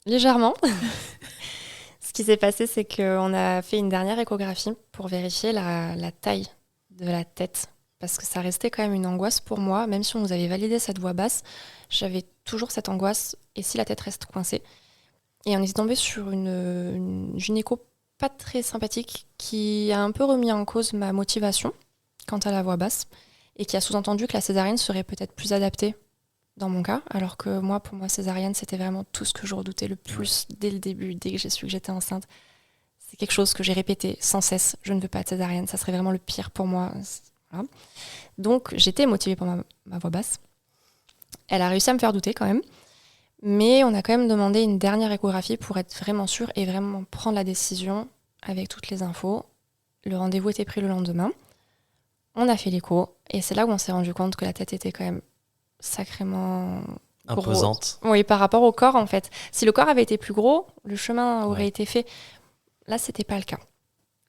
Légèrement. Ce qui s'est passé, c'est qu'on a fait une dernière échographie pour vérifier la taille de la tête. Parce que ça restait quand même une angoisse pour moi. Même si on nous avait validé cette voix basse, j'avais toujours cette angoisse. Et si la tête reste coincée ? Et on est tombé sur une gynéco pas très sympathique qui a un peu remis en cause ma motivation quant à la voix basse et qui a sous-entendu que la césarienne serait peut-être plus adaptée dans mon cas, alors que moi, pour moi, césarienne, c'était vraiment tout ce que je redoutais le plus dès le début, dès que j'ai su que j'étais enceinte. C'est quelque chose que j'ai répété sans cesse. Je ne veux pas de césarienne, ça serait vraiment le pire pour moi. Voilà. Donc, j'étais motivée pour ma voix basse. Elle a réussi à me faire douter quand même. Mais on a quand même demandé une dernière échographie pour être vraiment sûr et vraiment prendre la décision avec toutes les infos. Le rendez-vous était pris le lendemain. On a fait l'écho et c'est là où on s'est rendu compte que la tête était quand même sacrément imposante. Gros. Oui, par rapport au corps en fait. Si le corps avait été plus gros, le chemin aurait été fait. Là, c'était pas le cas.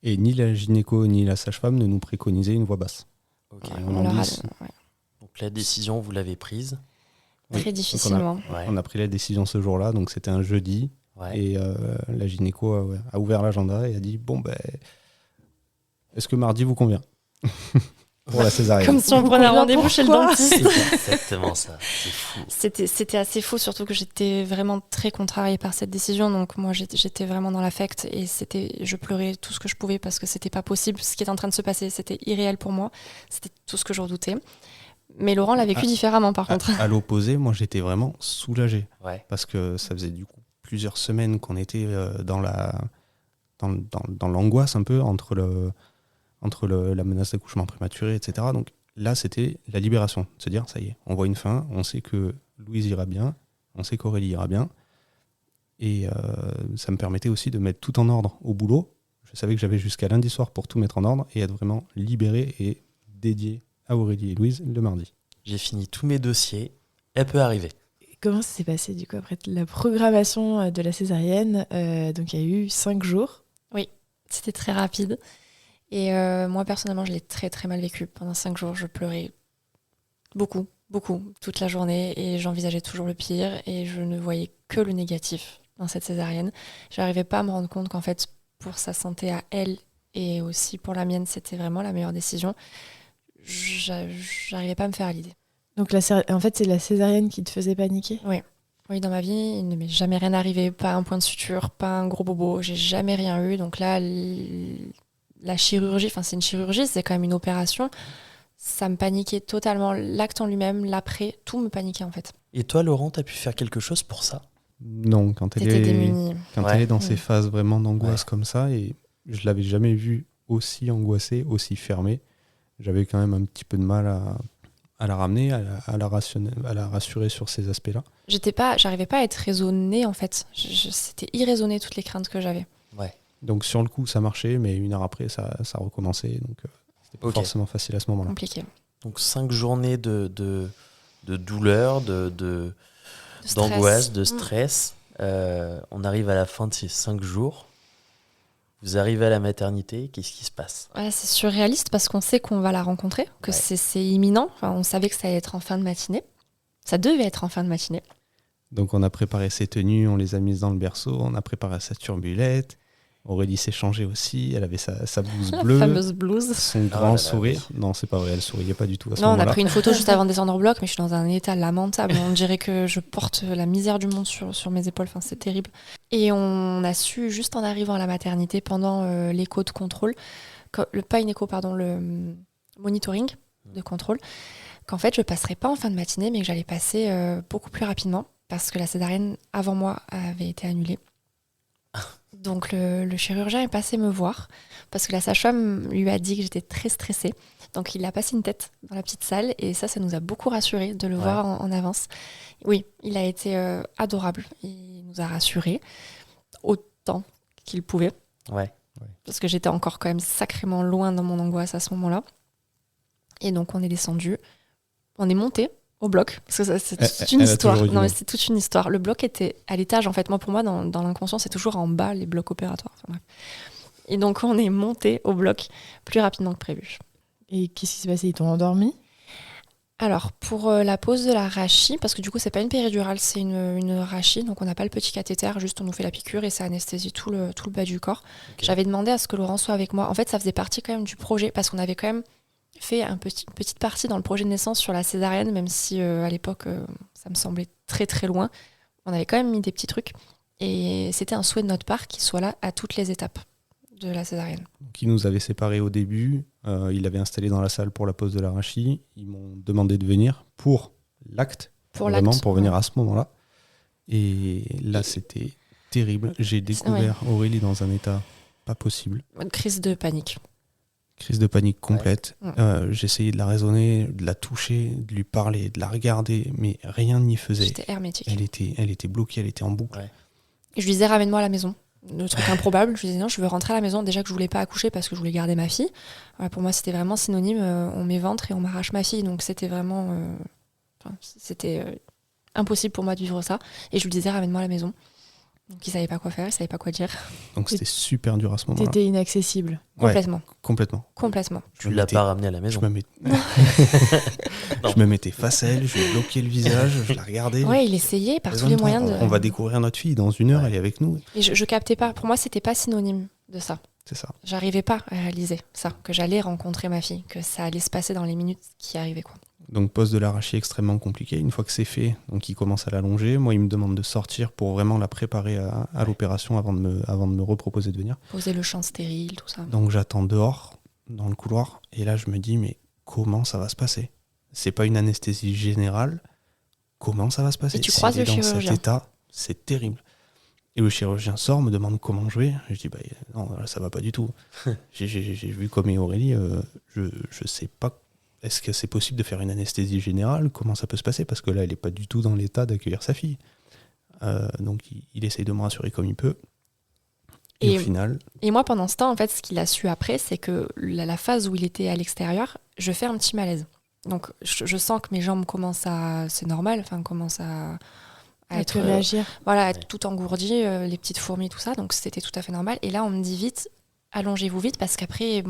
Et ni la gynéco ni la sage-femme ne nous préconisaient une voix basse. Ok. On leur a... Donc la décision, vous l'avez prise ? Très difficilement. On a pris la décision ce jour-là, donc c'était un jeudi. Ouais. Et la gynéco a ouvert l'agenda et a dit bon, ben, est-ce que mardi vous convient pour la césarienne? Comme si on prenait un rendez-vous chez le dentiste. C'est exactement ça. C'est fou. C'était assez fou, surtout que j'étais vraiment très contrariée par cette décision. Donc moi, j'étais vraiment dans l'affect et je pleurais tout ce que je pouvais parce que c'était pas possible. Ce qui était en train de se passer, c'était irréel pour moi. C'était tout ce que je redoutais. Mais Laurent l'a vécu différemment, par contre. À l'opposé, moi, j'étais vraiment soulagé. Ouais. Parce que ça faisait du coup plusieurs semaines qu'on était dans l'angoisse un peu entre la menace d'accouchement prématuré, etc. Donc là, c'était la libération. De se dire, ça y est, on voit une fin, on sait que Louise ira bien, on sait qu'Aurélie ira bien. Et ça me permettait aussi de mettre tout en ordre au boulot. Je savais que j'avais jusqu'à lundi soir pour tout mettre en ordre et être vraiment libéré et dédié à Aurélie et Louise le mardi. J'ai fini tous mes dossiers. Elle peut arriver. Comment ça s'est passé du coup après la programmation de la césarienne? Donc il y a eu 5 jours. C'était très rapide. Et moi, personnellement, je l'ai très très mal vécu. Pendant 5 jours, je pleurais beaucoup, toute la journée. Et j'envisageais toujours le pire. Et je ne voyais que le négatif dans cette césarienne. Je n'arrivais pas à me rendre compte qu'en fait, pour sa santé à elle et aussi pour la mienne, c'était vraiment la meilleure décision. J'arrivais pas à me faire à l'idée. Donc en fait, c'est la césarienne qui te faisait paniquer? Oui, dans ma vie, il ne m'est jamais rien arrivé. Pas un point de suture, pas un gros bobo. J'ai jamais rien eu. Donc là, la chirurgie, enfin c'est une chirurgie, c'est quand même une opération. Ça me paniquait totalement. L'acte en lui-même, l'après, tout me paniquait en fait. Et toi, Laurent, t'as pu faire quelque chose pour ça? Non, quand elle T'étais est, démunie. quand Ouais. elle est dans ces phases vraiment d'angoisse Ouais. comme ça, et je l'avais jamais vue aussi angoissée, aussi fermée. J'avais quand même un petit peu de mal à la ramener, à la rassurer sur ces aspects-là. J'arrivais pas à être raisonnée en fait. C'était irraisonné toutes les craintes que j'avais. Ouais. Donc sur le coup, ça marchait, mais une heure après, ça recommençait. Donc c'était pas Ok. forcément facile à ce moment-là. Compliqué. Donc 5 journées de douleur, De stress. d'angoisse, de stress. On arrive à la fin de ces 5 jours. Vous arrivez à la maternité, qu'est-ce qui se passe? Ouais, c'est surréaliste parce qu'on sait qu'on va la rencontrer, que Ouais. c'est imminent. Enfin, on savait que ça allait être en fin de matinée. Ça devait être en fin de matinée. Donc on a préparé ses tenues, on les a mises dans le berceau, on a préparé sa turbulette. Aurélie s'est changée aussi, elle avait sa blouse bleue, La fameuse blouse. son là grand là, sourire. Non, c'est pas vrai, elle souriait pas du tout à ce Non, on a moment-là. pris une photo juste avant de descendre au bloc, mais je suis dans un état lamentable. On dirait que je porte la misère du monde sur mes épaules. Enfin, c'est terrible. Et on a su, juste en arrivant à la maternité, pendant l'écho de contrôle, pas une écho, pardon, le monitoring de contrôle, qu'en fait, je passerais pas en fin de matinée, mais que j'allais passer beaucoup plus rapidement, parce que la césarienne, avant moi, avait été annulée. Donc le chirurgien est passé me voir parce que la sage-femme lui a dit que j'étais très stressée. Donc il a passé une tête dans la petite salle et ça nous a beaucoup rassurés de le voir en avance. Oui, il a été adorable. Il nous a rassurés autant qu'il pouvait Ouais. parce que j'étais encore quand même sacrément loin dans mon angoisse à ce moment-là. Et donc on est descendu, on est monté au bloc, parce que c'est toute une Elle a histoire. toujours eu du Non, mais mal. c'est toute une histoire. Le bloc était à l'étage, en fait. Moi, pour moi, dans l'inconscient, c'est toujours en bas, les blocs opératoires. Enfin, bref. Et donc, on est monté au bloc plus rapidement que prévu. Et qu'est-ce qui s'est passé? Ils t'ont endormi? Alors, pour la pose de la rachie, parce que du coup, c'est pas une péridurale, c'est une rachie, donc on n'a pas le petit cathéter, juste on nous fait la piqûre et ça anesthésie tout le bas du corps. Ok. J'avais demandé à ce que Laurent soit avec moi. En fait, ça faisait partie quand même du projet, parce qu'on avait quand même fait une petite partie dans le projet de naissance sur la césarienne, même si à l'époque, ça me semblait très très loin. On avait quand même mis des petits trucs. Et c'était un souhait de notre part qu'il soit là à toutes les étapes de la césarienne. Qui nous avait séparés au début. Il avait installé dans la salle pour la pose de la rachie. Ils m'ont demandé de venir pour l'acte. Pour Vraiment, l'acte, pour venir ouais. à ce moment-là. Et là, c'était terrible. J'ai découvert Aurélie dans un état pas possible. Une crise de panique. Crise de panique complète. Ouais. J'essayais de la raisonner, de la toucher, de lui parler, de la regarder, mais rien n'y faisait. J'étais hermétique. Elle était bloquée, elle était en boucle. Ouais. Et je lui disais, ramène-moi à la maison. Le truc improbable, je lui disais, non, je veux rentrer à la maison. Déjà que je voulais pas accoucher parce que je voulais garder ma fille. Voilà, pour moi, c'était vraiment synonyme, on m'éventre et on m'arrache ma fille. Donc c'était vraiment... c'était impossible pour moi de vivre ça. Et je lui disais, ramène-moi à la maison. Donc il savait pas quoi faire, il savait pas quoi dire. Donc c'était super dur à ce moment-là. T'étais inaccessible. Ouais, Complètement. complètement. Complètement. Tu l'as pas ramené à la Je maison. me, je me mettais face à elle, je lui bloquais le visage, je la regardais. Ouais, il essayait par tous les Raisonne-toi, moyens de... On va découvrir notre fille dans 1 heure, Ouais. elle est avec nous. Et je captais pas. Pour moi, c'était pas synonyme de ça. C'est ça. J'arrivais pas à réaliser ça, que j'allais rencontrer ma fille, que ça allait se passer dans les minutes qui arrivaient, quoi. Donc pose de l'arachie extrêmement compliqué. Une fois que c'est fait, donc il commence à l'allonger. Moi, il me demande de sortir pour vraiment la préparer à l'opération avant de me reproposer de venir. Poser le champ stérile, tout ça. Donc j'attends dehors, dans le couloir, et là je me dis, mais comment ça va se passer? C'est pas une anesthésie générale. Comment ça va se passer? Et tu Si croises elle est le dans chirurgien. cet état, c'est terrible. Et le chirurgien sort, me demande comment je vais. Je dis, bah, non, là, ça va pas du tout. J'ai vu comme est Aurélie, je sais pas. Est-ce que c'est possible de faire une anesthésie générale? Comment ça peut se passer? Parce que là, elle est pas du tout dans l'état d'accueillir sa fille. Donc il essaye de me rassurer comme il peut. Et au final, Et moi, pendant ce temps, en fait, ce qu'il a su après, c'est que la phase où il était à l'extérieur, je fais un petit malaise. Donc je sens que mes jambes commencent à... C'est normal, enfin, commencent à être... réagir. Voilà, être tout engourdi, les petites fourmis, tout ça. Donc c'était tout à fait normal. Et là, on me dit vite, allongez-vous vite, parce qu'après,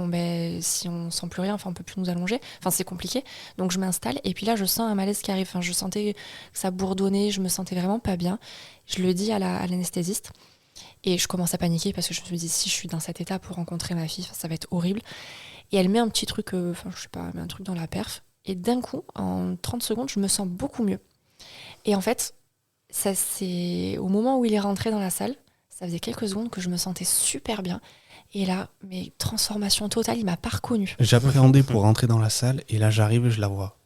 si on sent plus rien, enfin, on peut plus nous allonger. Enfin, c'est compliqué. Donc je m'installe, et puis là, je sens un malaise qui arrive. Enfin, je sentais que ça bourdonnait, je me sentais vraiment pas bien. Je le dis à l'anesthésiste, et je commence à paniquer, parce que je me dis, si je suis dans cet état pour rencontrer ma fille, ça va être horrible. Et elle met un petit truc, je sais pas, elle met un truc dans la perf, et d'un coup, en 30 secondes, je me sens beaucoup mieux. Et en fait, ça, c'est au moment où il est rentré dans la salle, ça faisait quelques secondes que je me sentais super bien. Et là, mais transformation totale, il m'a pas reconnue. J'appréhendais pour rentrer dans la salle et là j'arrive, je la vois.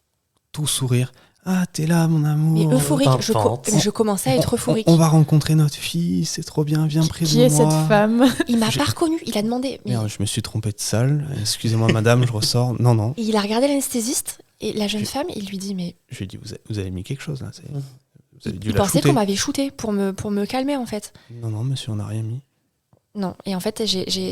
Tout sourire. Ah, t'es là, mon amour. Mais euphorique, pimpante. je commençais à être euphorique. On va rencontrer notre fille, c'est trop bien, viens près de moi. Qui est cette femme? Il m'a pas reconnue, il a demandé. Mais... Merde, je me suis trompé de salle. Excusez-moi, madame, je ressors. Non. Et il a regardé l'anesthésiste et la jeune femme, il lui dit mais. Je lui ai dit, vous avez mis quelque chose là. Vous avez dû Il la pensait shooter. qu'on m'avait shooté pour me calmer en fait. Non, monsieur, on n'a rien mis. Non, et en fait,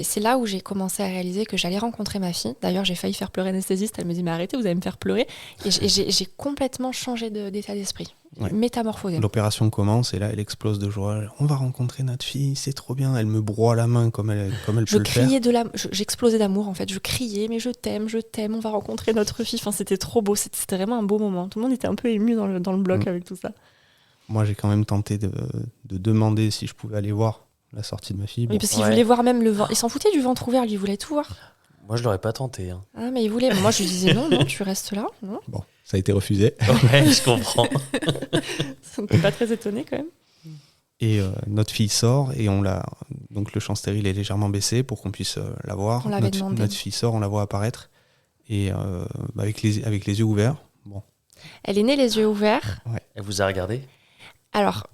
c'est là où j'ai commencé à réaliser que j'allais rencontrer ma fille. D'ailleurs, j'ai failli faire pleurer l'anesthésiste. Elle me dit, mais arrêtez, vous allez me faire pleurer. Et j'ai complètement changé d'état d'esprit. Ouais. Métamorphosé. L'opération commence et là, elle explose de joie. On va rencontrer notre fille, c'est trop bien. Elle me broie la main comme elle peut le faire. J'explosais d'amour en fait. Je criais, mais je t'aime, on va rencontrer notre fille. Enfin, c'était trop beau. C'était vraiment un beau moment. Tout le monde était un peu ému dans le bloc avec tout ça. Moi, j'ai quand même tenté de demander si je pouvais aller voir la sortie de ma fille. Oui, parce qu'il Ouais. voulait voir même le ventre. Il s'en foutait du ventre ouvert, lui, il voulait tout voir. Moi, je l'aurais pas tenté. Hein. Ah, mais il voulait. Moi, je lui disais non, tu restes là. Non. Bon, ça a été refusé. Ouais, je comprends. Ça me fait pas très étonné quand même. Et notre fille sort et donc le champ stérile est légèrement baissé pour qu'on puisse la voir. On l'avait demandé. Notre fille sort, on la voit apparaître et avec les yeux ouverts. Bon, Elle est née les yeux ouverts. Elle vous a regardé? Alors,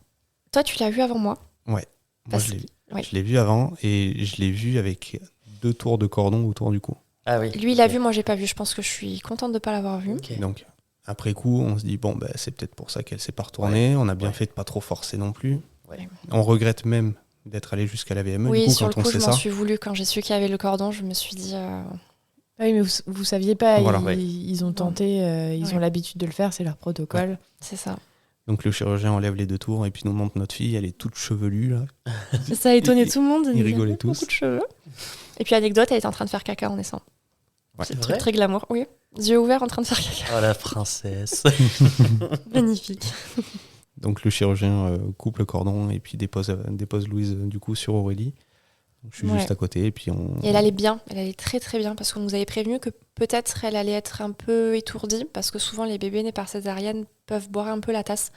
toi, tu l'as vue avant moi. moi Parce- je l'ai vu. oui. Je l'ai vu avant et je l'ai vu avec 2 tours de cordon autour du cou. Ah oui. Lui, il l'a vu, moi, j'ai pas vu. Je pense que je suis contente de pas l'avoir vu. Ok. Donc après coup, on se dit bon, c'est peut-être pour ça qu'elle s'est pas retournée. On a bien fait de pas trop forcer non plus. Ouais. On regrette même d'être allé jusqu'à la VME. Oui, du coup, sur le quand on coup, je sait m'en ça. suis voulu. Quand j'ai su qu'il y avait le cordon, je me suis dit... Ah oui, mais vous saviez pas, Voilà. Ouais. ils ont tenté, ils Ouais. ont l'habitude de le faire, c'est leur protocole. C'est ça. Donc le chirurgien enlève les 2 tours et puis nous montre notre fille. Elle est toute chevelue là. Ça a étonné tout le monde. ils Il y rigolaient avait tous. beaucoup de cheveux. Et puis, anecdote, elle était en train de faire caca en naissant. Ouais. C'est le C'est truc vrai très glamour. Oui, yeux ouverts en train de faire caca. Oh, la princesse. Magnifique. Donc le chirurgien coupe le cordon et puis dépose Louise du coup sur Aurélie. Donc, je suis Ouais. juste à côté et puis Et elle allait bien, elle allait très très bien parce qu'on nous avait prévenu que peut-être elle allait être un peu étourdie parce que souvent les bébés nés par césarienne peuvent boire un peu la tasse.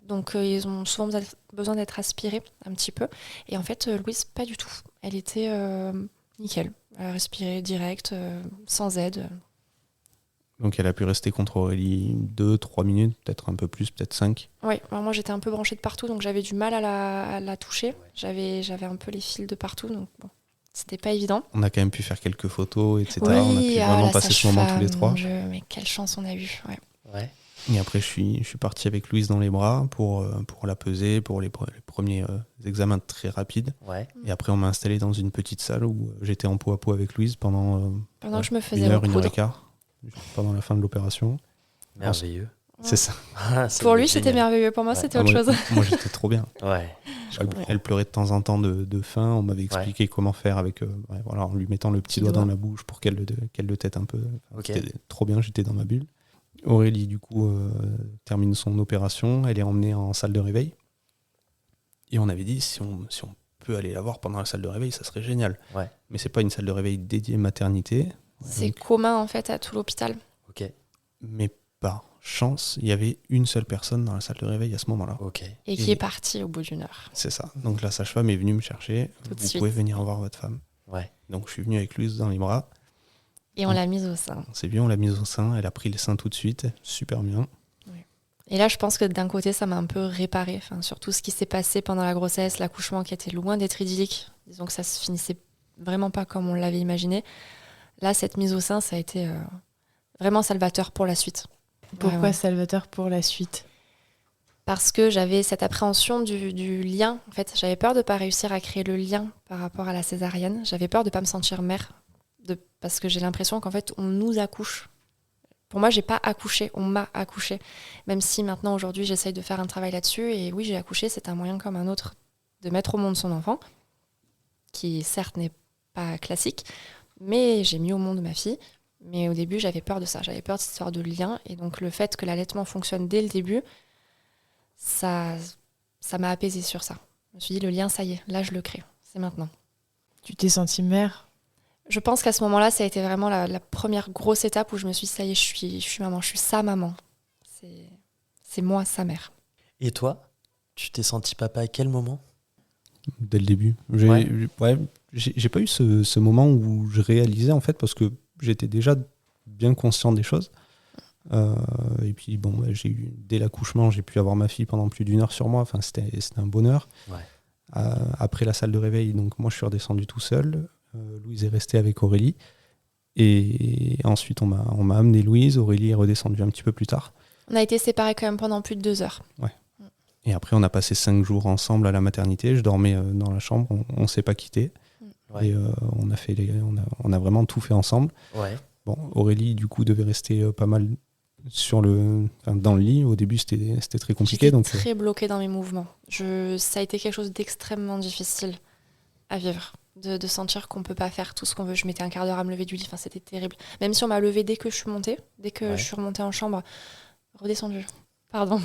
Donc ils ont souvent besoin d'être aspirés un petit peu. Et en fait, Louise, pas du tout. Elle était nickel. Elle respirait direct, sans aide. Donc elle a pu rester contre Aurélie 2-3 minutes, peut-être un peu plus, peut-être 5. Oui, alors moi j'étais un peu branchée de partout, donc j'avais du mal à la toucher. J'avais un peu les fils de partout, donc bon, c'était pas évident. On a quand même pu faire quelques photos, etc. Oui, on a pu vraiment la passer ce moment tous sage-femme, les 3. mon Dieu, mais quelle chance on a eu. Ouais. Ouais. Et après je suis parti avec Louise dans les bras pour la peser, pour les premiers examens très rapides. Ouais. Et après on m'a installé dans une petite salle où j'étais en peau à peau avec Louise pendant Pendant que je me faisais 1 heure et recoudre. quart, pendant la fin de l'opération. Merveilleux. C'est ça. Ah, ça Pour doit lui, être c'était génial. merveilleux. Pour moi, Ouais. c'était Ah, autre moi, chose. moi j'étais trop bien. Ouais. Elle pleurait de temps en temps de faim. On m'avait expliqué comment faire avec, voilà, en lui mettant le petit doigt dans la bouche pour qu'elle le tête un peu. Ok. C'était trop bien, j'étais dans ma bulle. Aurélie, du coup, termine son opération. Elle est emmenée en salle de réveil. Et on avait dit, si on peut aller la voir pendant la salle de réveil, ça serait génial. Ouais. Mais c'est pas une salle de réveil dédiée maternité. C'est Donc, commun, en fait, à tout l'hôpital. Ok. mais par chance, il y avait une seule personne dans la salle de réveil à ce moment-là. Ok. Et qui Et- est parti au bout d'une heure. C'est ça. Donc la sage-femme est venue me chercher. Tout de Vous suite. pouvez venir voir votre femme. Ouais. Donc je suis venu avec Louise dans les bras. Et on l'a mise au sein. On s'est vu, on l'a mise au sein. Elle a pris le sein tout de suite. Super bien. Et là, je pense que d'un côté, ça m'a un peu réparé. Enfin, sur tout ce qui s'est passé pendant la grossesse, l'accouchement qui était loin d'être idyllique. Disons que ça se finissait vraiment pas comme on l'avait imaginé. Là, cette mise au sein, ça a été vraiment salvateur pour la suite. Pourquoi Vraiment. salvateur pour la suite? Parce que j'avais cette appréhension du lien. En fait, j'avais peur de ne pas réussir à créer le lien par rapport à la césarienne. J'avais peur de ne pas me sentir mère. Parce que j'ai l'impression qu'en fait, on nous accouche. Pour moi, j'ai pas accouché, on m'a accouché. Même si maintenant, aujourd'hui, j'essaye de faire un travail là-dessus. Et oui, j'ai accouché, c'est un moyen comme un autre de mettre au monde son enfant, qui certes n'est pas classique, mais j'ai mis au monde ma fille. Mais au début, j'avais peur de ça, j'avais peur de cette histoire de lien. Et donc, le fait que l'allaitement fonctionne dès le début, ça m'a apaisée sur ça. Je me suis dit, le lien, ça y est, là, je le crée, c'est maintenant. Tu t'es sentie mère? Je pense qu'à ce moment-là, ça a été vraiment la première grosse étape où je me suis dit, ça y est, je suis maman, je suis sa maman. C'est moi, sa mère. Et toi, tu t'es senti papa à quel moment? Dès le début. J'ai pas eu ce moment où je réalisais, en fait, parce que j'étais déjà bien conscient des choses. Et puis, j'ai eu, dès l'accouchement, j'ai pu avoir ma fille pendant plus d'1 heure sur moi. Enfin, c'était un bonheur. Ouais. Après la salle de réveil, donc moi, je suis redescendu tout seul. Louise est restée avec Aurélie. Et ensuite, on m'a amené Louise. Aurélie est redescendue un petit peu plus tard. On a été séparés quand même pendant plus de 2 heures. Et après, on a passé 5 jours ensemble à la maternité. Je dormais dans la chambre. On ne s'est pas quittés. Ouais. Et on a vraiment tout fait ensemble. Ouais. Bon, Aurélie, du coup, devait rester pas mal dans le lit. Au début, c'était très compliqué. J'étais Donc, très bloquée dans mes mouvements. Ça a été quelque chose d'extrêmement difficile à vivre. De sentir qu'on ne peut pas faire tout ce qu'on veut. Je mettais 1/4 d'heure à me lever du lit. Enfin, c'était terrible. Même si on m'a levée dès que je suis montée, dès que je suis remontée en chambre, redescendue. Pardon.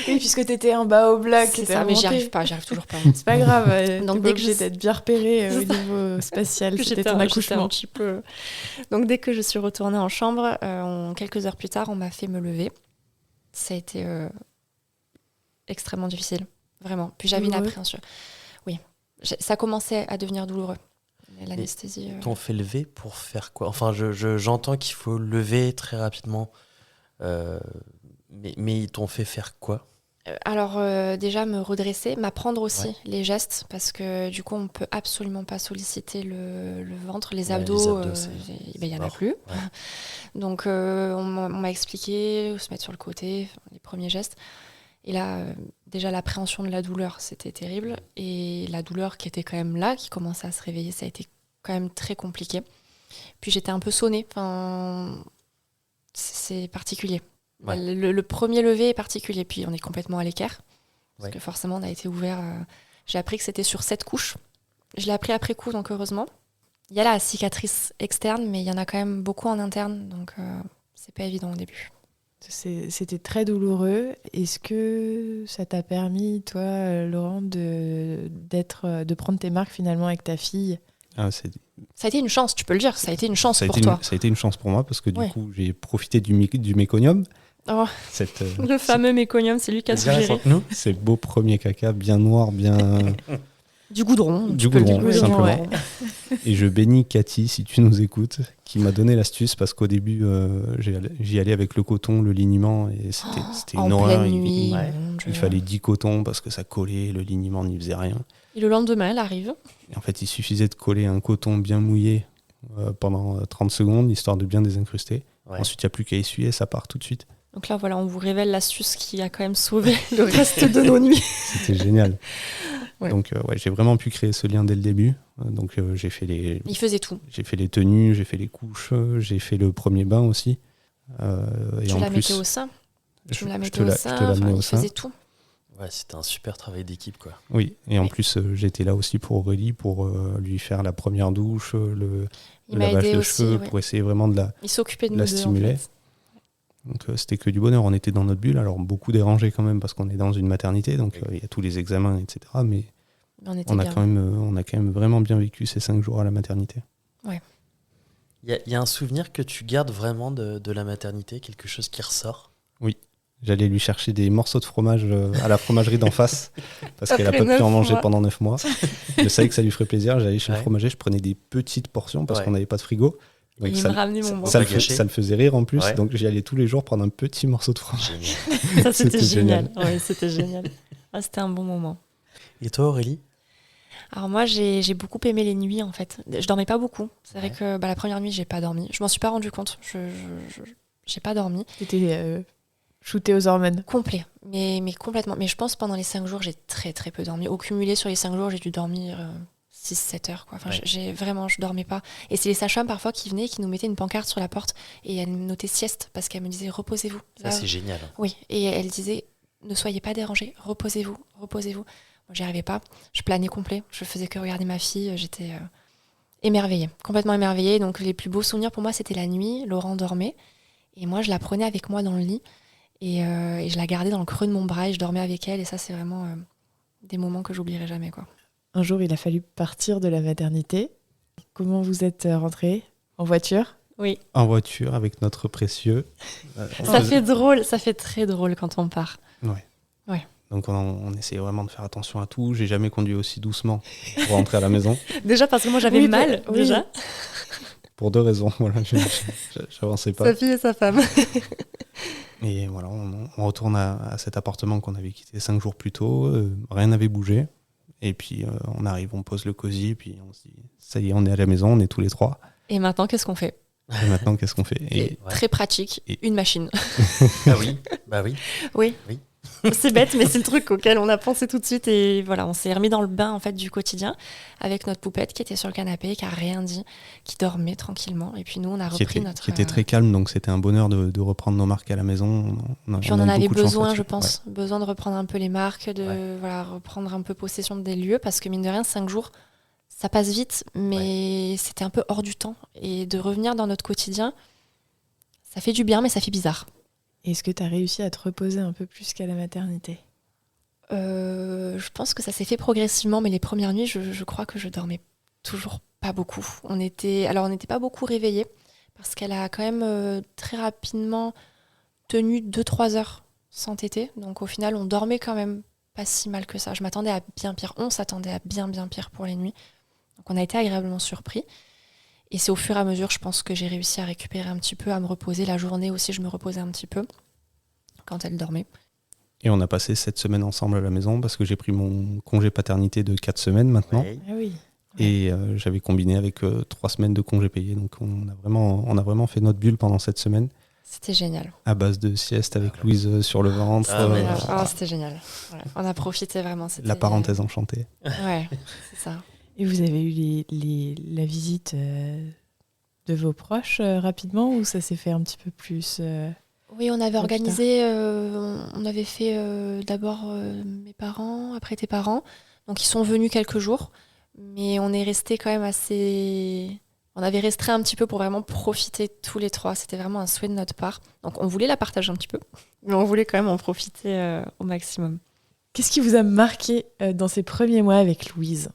Oui, puisque t'étais en bas au bloc. C'est ça, mais j'y arrive toujours pas. C'est pas grave, Donc, t'es dès pas que obligée d'être bien repérée au niveau spatial. C'était ton J'étais accouchement. un petit peu... Donc dès que je suis retournée en chambre, quelques heures plus tard, on m'a fait me lever. Ça a été extrêmement difficile, vraiment. Puis j'avais une Douloureux. appréhension. Oui, ça commençait à devenir douloureux. L'anesthésie... T'ont fait lever pour faire quoi? Enfin, j'entends qu'il faut lever très rapidement. Mais ils t'ont fait faire quoi? Alors déjà me redresser, m'apprendre aussi les gestes, parce que du coup on peut absolument pas solliciter le ventre, les abdos, il y en a mort. plus. Ouais. Donc on m'a expliqué, se mettre sur le côté, les premiers gestes. Et là, déjà l'appréhension de la douleur, c'était terrible. Et la douleur qui était quand même là, qui commençait à se réveiller, ça a été quand même très compliqué. Puis j'étais un peu sonnée, c'est particulier. Ouais. Le premier lever est particulier, puis on est complètement à l'écart, parce Ouais. que forcément on a été ouvert. J'ai appris que c'était sur 7 couches. Je l'ai appris après coup, donc heureusement. Il y a la cicatrice externe, mais il y en a quand même beaucoup en interne, donc c'est pas évident au début. C'était très douloureux. Est-ce que ça t'a permis, toi, Laurent, de prendre tes marques finalement avec ta fille? Ça a été une chance, tu peux le dire, ça a été une chance pour toi. Ça a été une chance pour moi parce que du Ouais. coup, j'ai profité du méconium. Oh, le fameux méconium, c'est lui qui a suggéré. Raconte-nous. Ces beaux premiers caca bien noirs, bien... Du goudron. Du tu peux le goudron, dire. simplement. ouais. Et je bénis Cathy, si tu nous écoutes, qui m'a donné l'astuce parce qu'au début, j'y allais avec le coton, le liniment, et c'était En une horreur. pleine nuit. Ouais. mon Dieu. Il fallait 10 cotons parce que ça collait, le liniment n'y faisait rien. Et le lendemain, elle arrive. Et en fait, il suffisait de coller un coton bien mouillé pendant 30 secondes, histoire de bien désincruster. Ouais. Ensuite, il n'y a plus qu'à essuyer, ça part tout de suite. Donc là, voilà, on vous révèle l'astuce qui a quand même sauvé le reste de nos nuits. C'était génial. Ouais. Donc, j'ai vraiment pu créer ce lien dès le début. Donc, j'ai fait Il faisait tout. les tenues, j'ai fait les couches, j'ai fait le premier bain aussi. Et Tu en la plus, mettais au sein. Tu me la mettais au je sein. te l'amenais Enfin, au il sein. faisait tout. Ouais, c'était un super travail d'équipe, quoi. Oui, et en Oui. plus, j'étais là aussi pour Aurélie, pour lui faire la première douche, le Il m'a lavage aidé de aussi. cheveux, Ouais. pour essayer vraiment de la... Il s'occupait de la nous deux, en stimuler. fait. Donc, c'était que du bonheur. On était dans notre bulle, alors beaucoup dérangé quand même, parce qu'on est dans une maternité, donc il y a tous les examens, etc. Mais Mais on était on a bien. quand même vraiment bien vécu ces 5 jours à la maternité. Il y a un souvenir que tu gardes vraiment de la maternité, quelque chose qui ressort? J'allais lui chercher des morceaux de fromage à la fromagerie d'en face, parce qu'elle n'a Après pas pu en 9 manger mois. pendant 9 mois. Je savais que ça lui ferait plaisir. J'allais chez le Ouais. fromager, je prenais des petites portions, parce Ouais. qu'on n'avait pas de frigo. Et Donc il me ramenait mon ça- bon. ça le faisait rire en plus, Ouais. donc j'y allais tous les jours prendre un petit morceau de fromage. Génial. Ça, c'était C'était génial. Ouais, c'était génial. Ah, c'était un bon moment. Et toi, Aurélie? Alors moi, j'ai beaucoup aimé les nuits, en fait. Je dormais pas beaucoup. C'est vrai Ouais. que la première nuit, j'ai pas dormi. Je m'en suis pas rendu compte. J'ai pas dormi. T'étais shootée aux hormones. Complet. Mais complètement. Mais je pense pendant les 5 jours, j'ai très très peu dormi. Au cumulé sur les 5 jours, j'ai dû dormir 6-7 heures, quoi. Enfin, Ouais. je dormais pas. Et c'est les sages-femmes parfois qui venaient, qui nous mettaient une pancarte sur la porte et elles me notaient sieste parce qu'elles me disaient reposez-vous. Ça, Là, c'est génial. oui, et elle disait ne soyez pas dérangés, reposez-vous, reposez-vous. Moi, j'y arrivais pas, je planais complet, je faisais que regarder ma fille, j'étais émerveillée, complètement émerveillée. Donc les plus beaux souvenirs pour moi, c'était la nuit, Laurent dormait et moi, je la prenais avec moi dans le lit et je la gardais dans le creux de mon bras et je dormais avec elle et ça, c'est vraiment des moments que j'oublierai jamais, quoi. Un jour, il a fallu partir de la maternité. Comment vous êtes rentrés? En voiture? Oui, En voiture avec notre précieux. On ça faisait- fait drôle, ça fait très drôle quand on part. Donc on essayait vraiment de faire attention à tout. J'ai jamais conduit aussi doucement pour rentrer à la maison. Déjà parce que moi j'avais Oui, mal, oui. déjà, Pour 2 raisons. Voilà, j'avançais pas. sa fille et sa femme. Et voilà, on retourne à cet appartement qu'on avait quitté 5 jours plus tôt. Rien n'avait bougé. Et puis on arrive, on pose le cosy, et puis on se dit, ça y est, on est à la maison, on est tous les 3. Et maintenant, qu'est-ce qu'on fait? Et maintenant, qu'est-ce qu'on fait? Et Et Ouais. très pratique, Et- une machine. Ah oui, bah oui. Oui. Oui. C'est bête, mais c'est le truc auquel on a pensé tout de suite. Et voilà, on s'est remis dans le bain en fait du quotidien avec notre poupette qui était sur le canapé, qui a rien dit, qui dormait tranquillement. Et puis nous, on a repris notre. qui était très calme, donc c'était un bonheur de reprendre nos marques à la maison. Puis on en a eu avait beaucoup de chance besoin, je là-dessus. pense. Besoin de reprendre un peu les marques, de Ouais. voilà, reprendre un peu possession des lieux, parce que mine de rien, 5 jours, ça passe vite, mais c'était un peu hors du temps. Et de revenir dans notre quotidien, ça fait du bien, mais ça fait bizarre. Est-ce que tu as réussi à te reposer un peu plus qu'à la maternité? Je pense que ça s'est fait progressivement, mais les premières nuits, je crois que je dormais toujours pas beaucoup. On n'était pas beaucoup réveillés, parce qu'elle a quand même très rapidement tenu 2-3 heures sans téter. Donc au final, on dormait quand même pas si mal que ça. Je m'attendais à bien pire. On s'attendait à bien pire pour les nuits. Donc on a été agréablement surpris. Et c'est au fur et à mesure, je pense que j'ai réussi à récupérer un petit peu, à me reposer. La journée aussi, je me reposais un petit peu quand elle dormait. Et on a passé 7 semaines ensemble à la maison parce que j'ai pris mon congé paternité de 4 semaines maintenant. Ouais. Ah oui. Et j'avais combiné avec 3 semaines de congé payé. Donc on a vraiment fait notre bulle pendant cette semaine C'était génial. à base de sieste avec Louise sur le ventre. Ah ouais. C'était génial. Ouais. On a profité vraiment. C'était La parenthèse enchantée. Ouais, c'est ça. Et vous avez eu la visite de vos proches rapidement ou ça s'est fait un petit peu plus Oui, on avait Oh, organisé, on avait fait d'abord mes parents, après tes parents. Donc ils sont venus quelques jours, mais on est resté quand même assez. On avait restreint un petit peu pour vraiment profiter tous les 3. C'était vraiment un souhait de notre part. Donc on voulait la partager un petit peu, mais on voulait quand même en profiter au maximum. Qu'est-ce qui vous a marqué dans ces premiers mois avec Louise?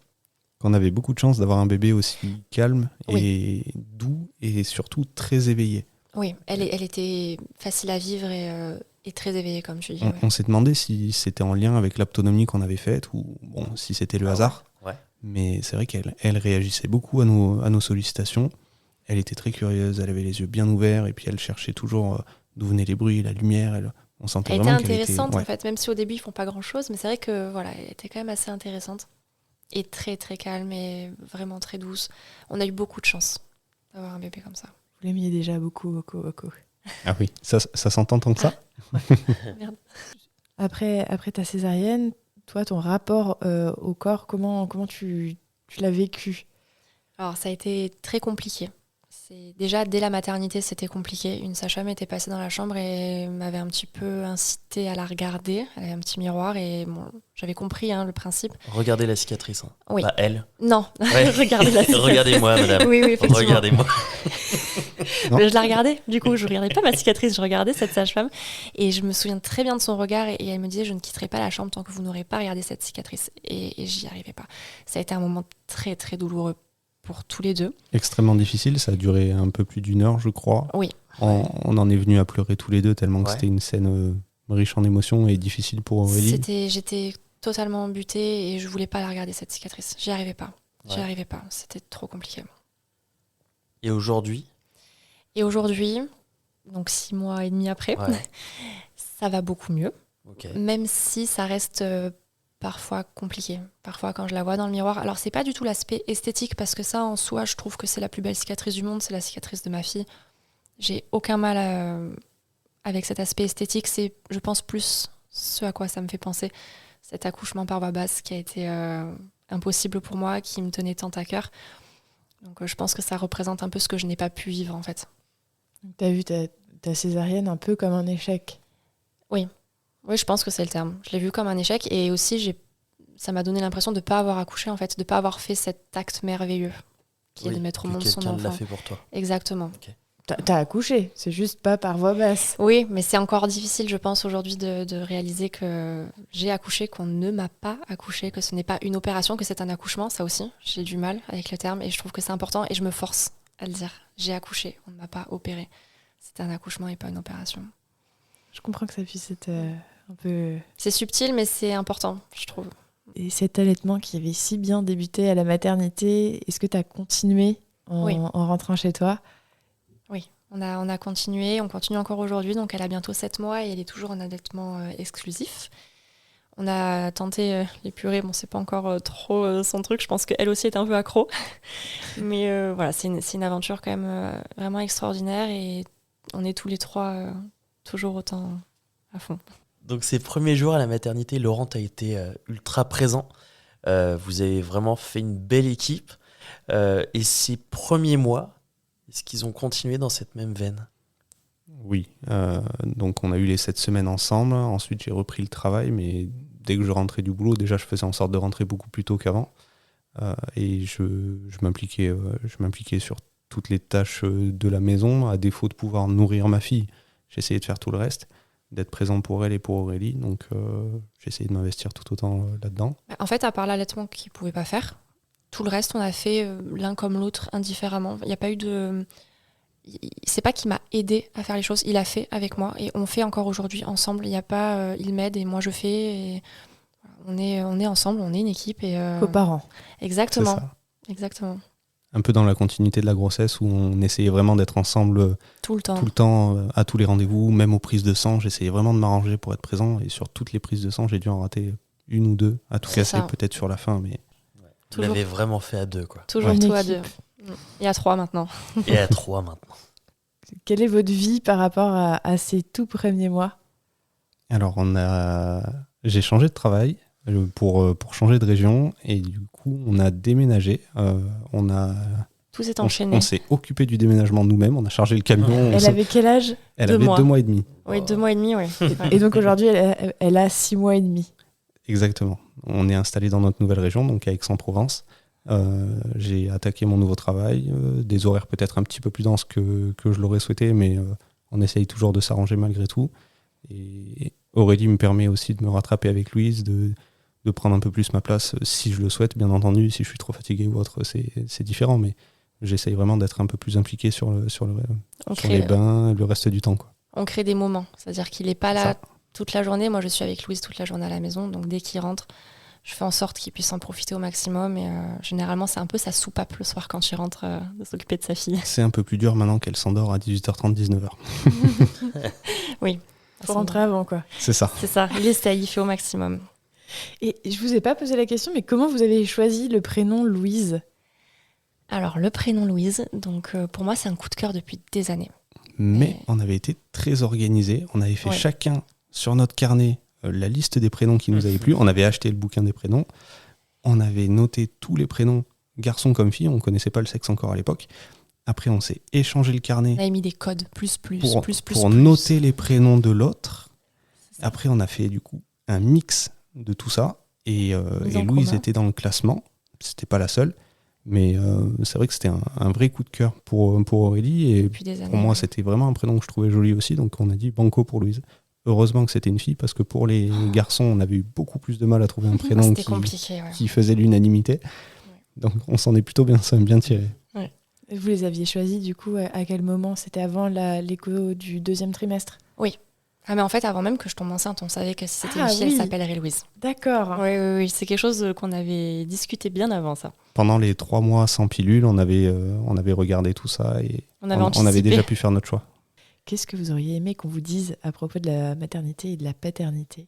On avait beaucoup de chance d'avoir un bébé aussi calme et doux et surtout très éveillé. Oui, elle était facile à vivre et très éveillée, comme tu dis. On, ouais. on s'est demandé si c'était en lien avec l'autonomie qu'on avait faite ou bon, si c'était le hasard. Ouais. Mais c'est vrai qu'elle réagissait beaucoup à nos sollicitations. Elle était très curieuse, elle avait les yeux bien ouverts et puis elle cherchait toujours d'où venaient les bruits, la lumière. On sentait Elle était vraiment qu'elle intéressante ouais. en fait, même si au début ils font pas grand chose, mais c'est vrai que voilà, elle était quand même assez intéressante et très très calme et vraiment très douce. On a eu beaucoup de chance d'avoir un bébé comme ça. Vous l'aimiez déjà beaucoup. Ah oui, ça s'entend tant que ça. Merde. Après ta césarienne, toi, ton rapport au corps, comment tu l'as vécu? Alors ça a été très compliqué. Déjà dès la maternité c'était compliqué. Une sage-femme était passée dans la chambre et m'avait un petit peu incité à la regarder. Elle avait un petit miroir et bon, j'avais compris le principe. Regardez la cicatrice. Hein. Oui. Pas elle. Non, Ouais. regardez la cicatrice. Regardez-moi, madame. Oui, effectivement. Regardez-moi. Non. Mais je la regardais, du coup, je regardais pas ma cicatrice, je regardais cette sage-femme. Et je me souviens très bien de son regard. Et elle me disait, je ne quitterai pas la chambre tant que vous n'aurez pas regardé cette cicatrice. Et j'y arrivais pas. Ça a été un moment très, très douloureux pour tous les deux. Extrêmement difficile, ça a duré un peu plus d'1 heure, je crois. Oui. On en est venu à pleurer tous les deux tellement que Ouais. c'était une scène riche en émotions et difficile pour Aurélie. J'étais totalement butée et je voulais pas la regarder, cette cicatrice. J'y arrivais pas. J'y Ouais. arrivais pas. C'était trop compliqué. Et aujourd'hui, Et aujourd'hui, donc 6 mois et demi après, ouais. ça va beaucoup mieux. Ok. Même si ça reste parfois compliqué. Parfois, quand je la vois dans le miroir. Alors, c'est pas du tout l'aspect esthétique, parce que ça, en soi, je trouve que c'est la plus belle cicatrice du monde. C'est la cicatrice de ma fille. J'ai aucun mal avec cet aspect esthétique. C'est, je pense, plus ce à quoi ça me fait penser. Cet accouchement par voie basse qui a été impossible pour moi, qui me tenait tant à cœur. Donc je pense que ça représente un peu ce que je n'ai pas pu vivre en fait. T'as vu ta césarienne un peu comme un échec. Oui, je pense que c'est le terme. Je l'ai vu comme un échec et aussi ça m'a donné l'impression de ne pas avoir accouché en fait, de ne pas avoir fait cet acte merveilleux qui est de mettre au monde son quelqu'un enfant. l'a fait pour toi. Exactement. T'as accouché, c'est juste pas par voie basse. Oui, mais c'est encore difficile, je pense, aujourd'hui de réaliser que j'ai accouché, qu'on ne m'a pas accouché, que ce n'est pas une opération, que c'est un accouchement, ça aussi. J'ai du mal avec le terme et je trouve que c'est important et je me force à le dire. J'ai accouché, on ne m'a pas opéré. C'est un accouchement et pas une opération. Je comprends que ça puisse être un peu... C'est subtil, mais c'est important, je trouve. Et cet allaitement qui avait si bien débuté à la maternité, est-ce que tu as continué Oui. en rentrant chez toi? Oui, on a continué, on continue encore aujourd'hui, donc elle a bientôt 7 mois et elle est toujours en allaitement exclusif. On a tenté les purées, bon c'est pas encore trop son truc, je pense qu'elle aussi est un peu accro. Mais voilà, c'est une aventure quand même vraiment extraordinaire et on est tous les trois toujours autant à fond. Donc ces premiers jours à la maternité, Laurent a été ultra présent. Vous avez vraiment fait une belle équipe. Et ces premiers mois, est-ce qu'ils ont continué dans cette même veine? Oui, donc on a eu les 7 semaines ensemble. Ensuite, j'ai repris le travail, mais dès que je rentrais du boulot, déjà, je faisais en sorte de rentrer beaucoup plus tôt qu'avant. Et je m'impliquais sur toutes les tâches de la maison, à défaut de pouvoir nourrir ma fille. J'essayais de faire tout le reste, d'être présent pour elle et pour Aurélie. Donc, j'essayais de m'investir tout autant là-dedans. En fait, à part l'allaitement qu'il ne pouvait pas faire, tout le reste, on a fait l'un comme l'autre indifféremment. Il n'y a pas eu de... C'est pas qu'il m'a aidé à faire les choses, il a fait avec moi et on fait encore aujourd'hui ensemble. Il n'y a pas il m'aide et moi je fais. Et on est ensemble, on est une équipe. Coparents. Exactement. C'est ça. Exactement. Un peu dans la continuité de la grossesse où on essayait vraiment d'être ensemble Tout le temps. tout le temps, à tous les rendez-vous, même aux prises de sang. J'essayais vraiment de m'arranger pour être présent et sur toutes les prises de sang, j'ai dû en rater une ou deux, à tout C'est casser ça. peut-être sur la fin. Mais Vous l'avez vraiment fait à deux, quoi. Toujours Une tout à équipe. deux. Et à 3 maintenant. Et à 3 maintenant. Quelle est votre vie par rapport à ces tout premiers mois? alors, j'ai changé de travail pour changer de région et du coup, on a déménagé. Tout s'est On enchaîné. s'est occupé du déménagement nous-mêmes. On a chargé le camion. Elle avait quel âge? Elle 2 avait mois. 2 mois et demi. Oui, 2 mois et demi, oui. Et donc aujourd'hui, elle a 6 mois et demi. Exactement. On est installé dans notre nouvelle région, donc à Aix-en-Provence. J'ai attaqué mon nouveau travail, des horaires peut-être un petit peu plus denses que je l'aurais souhaité, mais on essaye toujours de s'arranger malgré tout. Et Aurélie me permet aussi de me rattraper avec Louise, de prendre un peu plus ma place si je le souhaite, bien entendu. Si je suis trop fatigué ou autre, c'est différent, mais j'essaye vraiment d'être un peu plus impliqué sur les bains, le reste du temps, quoi. On crée des moments. C'est-à-dire qu'il n'est pas là Ça. toute la journée. Moi, je suis avec Louise toute la journée à la maison. Donc, dès qu'il rentre, je fais en sorte qu'il puisse en profiter au maximum. Et généralement, c'est un peu sa soupape le soir quand il rentre de s'occuper de sa fille. C'est un peu plus dur maintenant qu'elle s'endort à 18h30, 19h. Oui. Faut rentrer avant, quoi. C'est ça. C'est ça. Il essaye, il fait au maximum. Et je vous ai pas posé la question, mais comment vous avez choisi le prénom Louise? Alors, le prénom Louise, donc pour moi, c'est un coup de cœur depuis des années. Mais on avait été très organisés. On avait fait Ouais. chacun sur notre carnet la liste des prénoms qui nous avaient plu. On avait acheté le bouquin des prénoms. On avait noté tous les prénoms, garçons comme filles. On ne connaissait pas le sexe encore à l'époque. Après, on s'est échangé le On carnet avait mis des codes, plus, pour noter les prénoms de l'autre. Après, on a fait du coup un mix de tout ça. Et Mise en Louise commun. était dans le classement. C'était pas la seule. Mais c'est vrai que c'était un vrai coup de cœur pour Aurélie. Et Depuis des années. pour moi, c'était vraiment un prénom que je trouvais joli aussi. Donc, on a dit banco pour Louise. Heureusement que c'était une fille, parce que pour les garçons, on avait eu beaucoup plus de mal à trouver un prénom C'était compliqué, ouais. qui faisait l'unanimité. Donc, on s'en est plutôt bien tiré. Et vous les aviez choisis du coup à quel moment? C'était avant l'écho du 2e trimestre? Ah, mais en fait, avant même que je tombe enceinte, on savait que si c'était Ah une fille, oui. elle s'appellerait Louise. D'accord. Oui, c'est quelque chose qu'on avait discuté bien avant ça. Pendant les 3 mois sans pilule, on avait regardé tout ça et On avait on anticipé. avait déjà pu faire notre choix. Qu'est-ce que vous auriez aimé qu'on vous dise à propos de la maternité et de la paternité?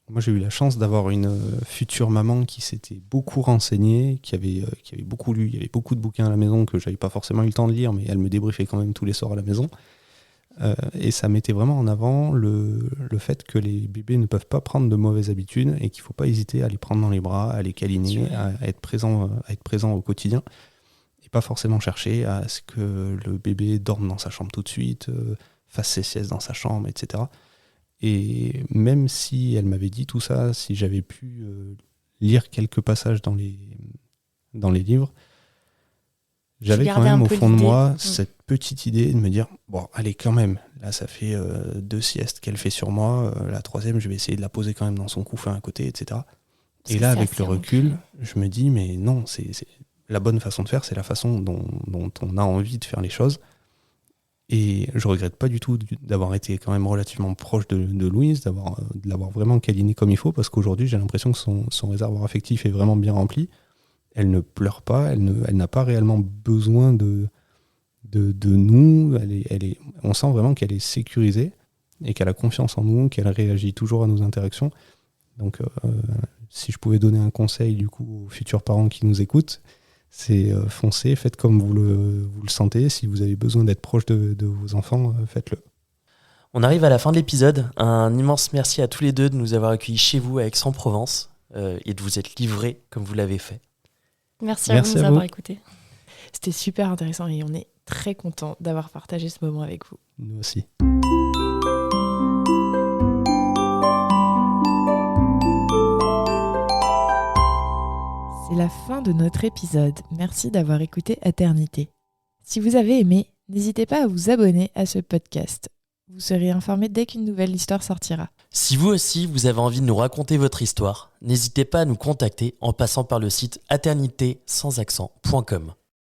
Moi, j'ai eu la chance d'avoir une future maman qui s'était beaucoup renseignée, qui avait beaucoup lu. Il y avait beaucoup de bouquins à la maison que j'avais pas forcément eu le temps de lire, mais elle me débriefait quand même tous les soirs à la maison. Et ça mettait vraiment en avant le fait que les bébés ne peuvent pas prendre de mauvaises habitudes et qu'il ne faut pas hésiter à les prendre dans les bras, à les câliner, à être présent au quotidien et pas forcément chercher à ce que le bébé dorme dans sa chambre tout de suite, fasse ses siestes dans sa chambre, etc. Et même si elle m'avait dit tout ça, si j'avais pu lire quelques passages dans les livres, j'avais quand même au fond de moi cette petite idée de me dire bon, allez, quand même, là ça fait 2 siestes qu'elle fait sur moi, la 3e je vais essayer de la poser quand même dans son couffin à côté, etc. Et là, avec le recul, je me dis mais non, c'est la bonne façon de faire, c'est la façon dont on a envie de faire les choses. Et je regrette pas du tout d'avoir été quand même relativement proche de Louise, de l'avoir vraiment câliné comme il faut, parce qu'aujourd'hui j'ai l'impression que son réservoir affectif est vraiment bien rempli. Elle ne pleure pas, elle n'a pas réellement besoin de nous. On sent vraiment qu'elle est sécurisée et qu'elle a confiance en nous, qu'elle réagit toujours à nos interactions. Donc, si je pouvais donner un conseil du coup aux futurs parents qui nous écoutent, c'est foncez, faites comme vous le sentez. Si vous avez besoin d'être proche de vos enfants, faites-le. On arrive à la fin de l'épisode. Un immense merci à tous les deux de nous avoir accueillis chez vous à Aix-en-Provence et de vous être livrés comme vous l'avez fait. Merci à vous de nous avoir écoutés. C'était super intéressant et on est très contents d'avoir partagé ce moment avec vous. Nous aussi. C'est la fin de notre épisode. Merci d'avoir écouté Aternité. Si vous avez aimé, n'hésitez pas à vous abonner à ce podcast. Vous serez informé dès qu'une nouvelle histoire sortira. Si vous aussi, vous avez envie de nous raconter votre histoire, n'hésitez pas à nous contacter en passant par le site aternitésansaccent.com.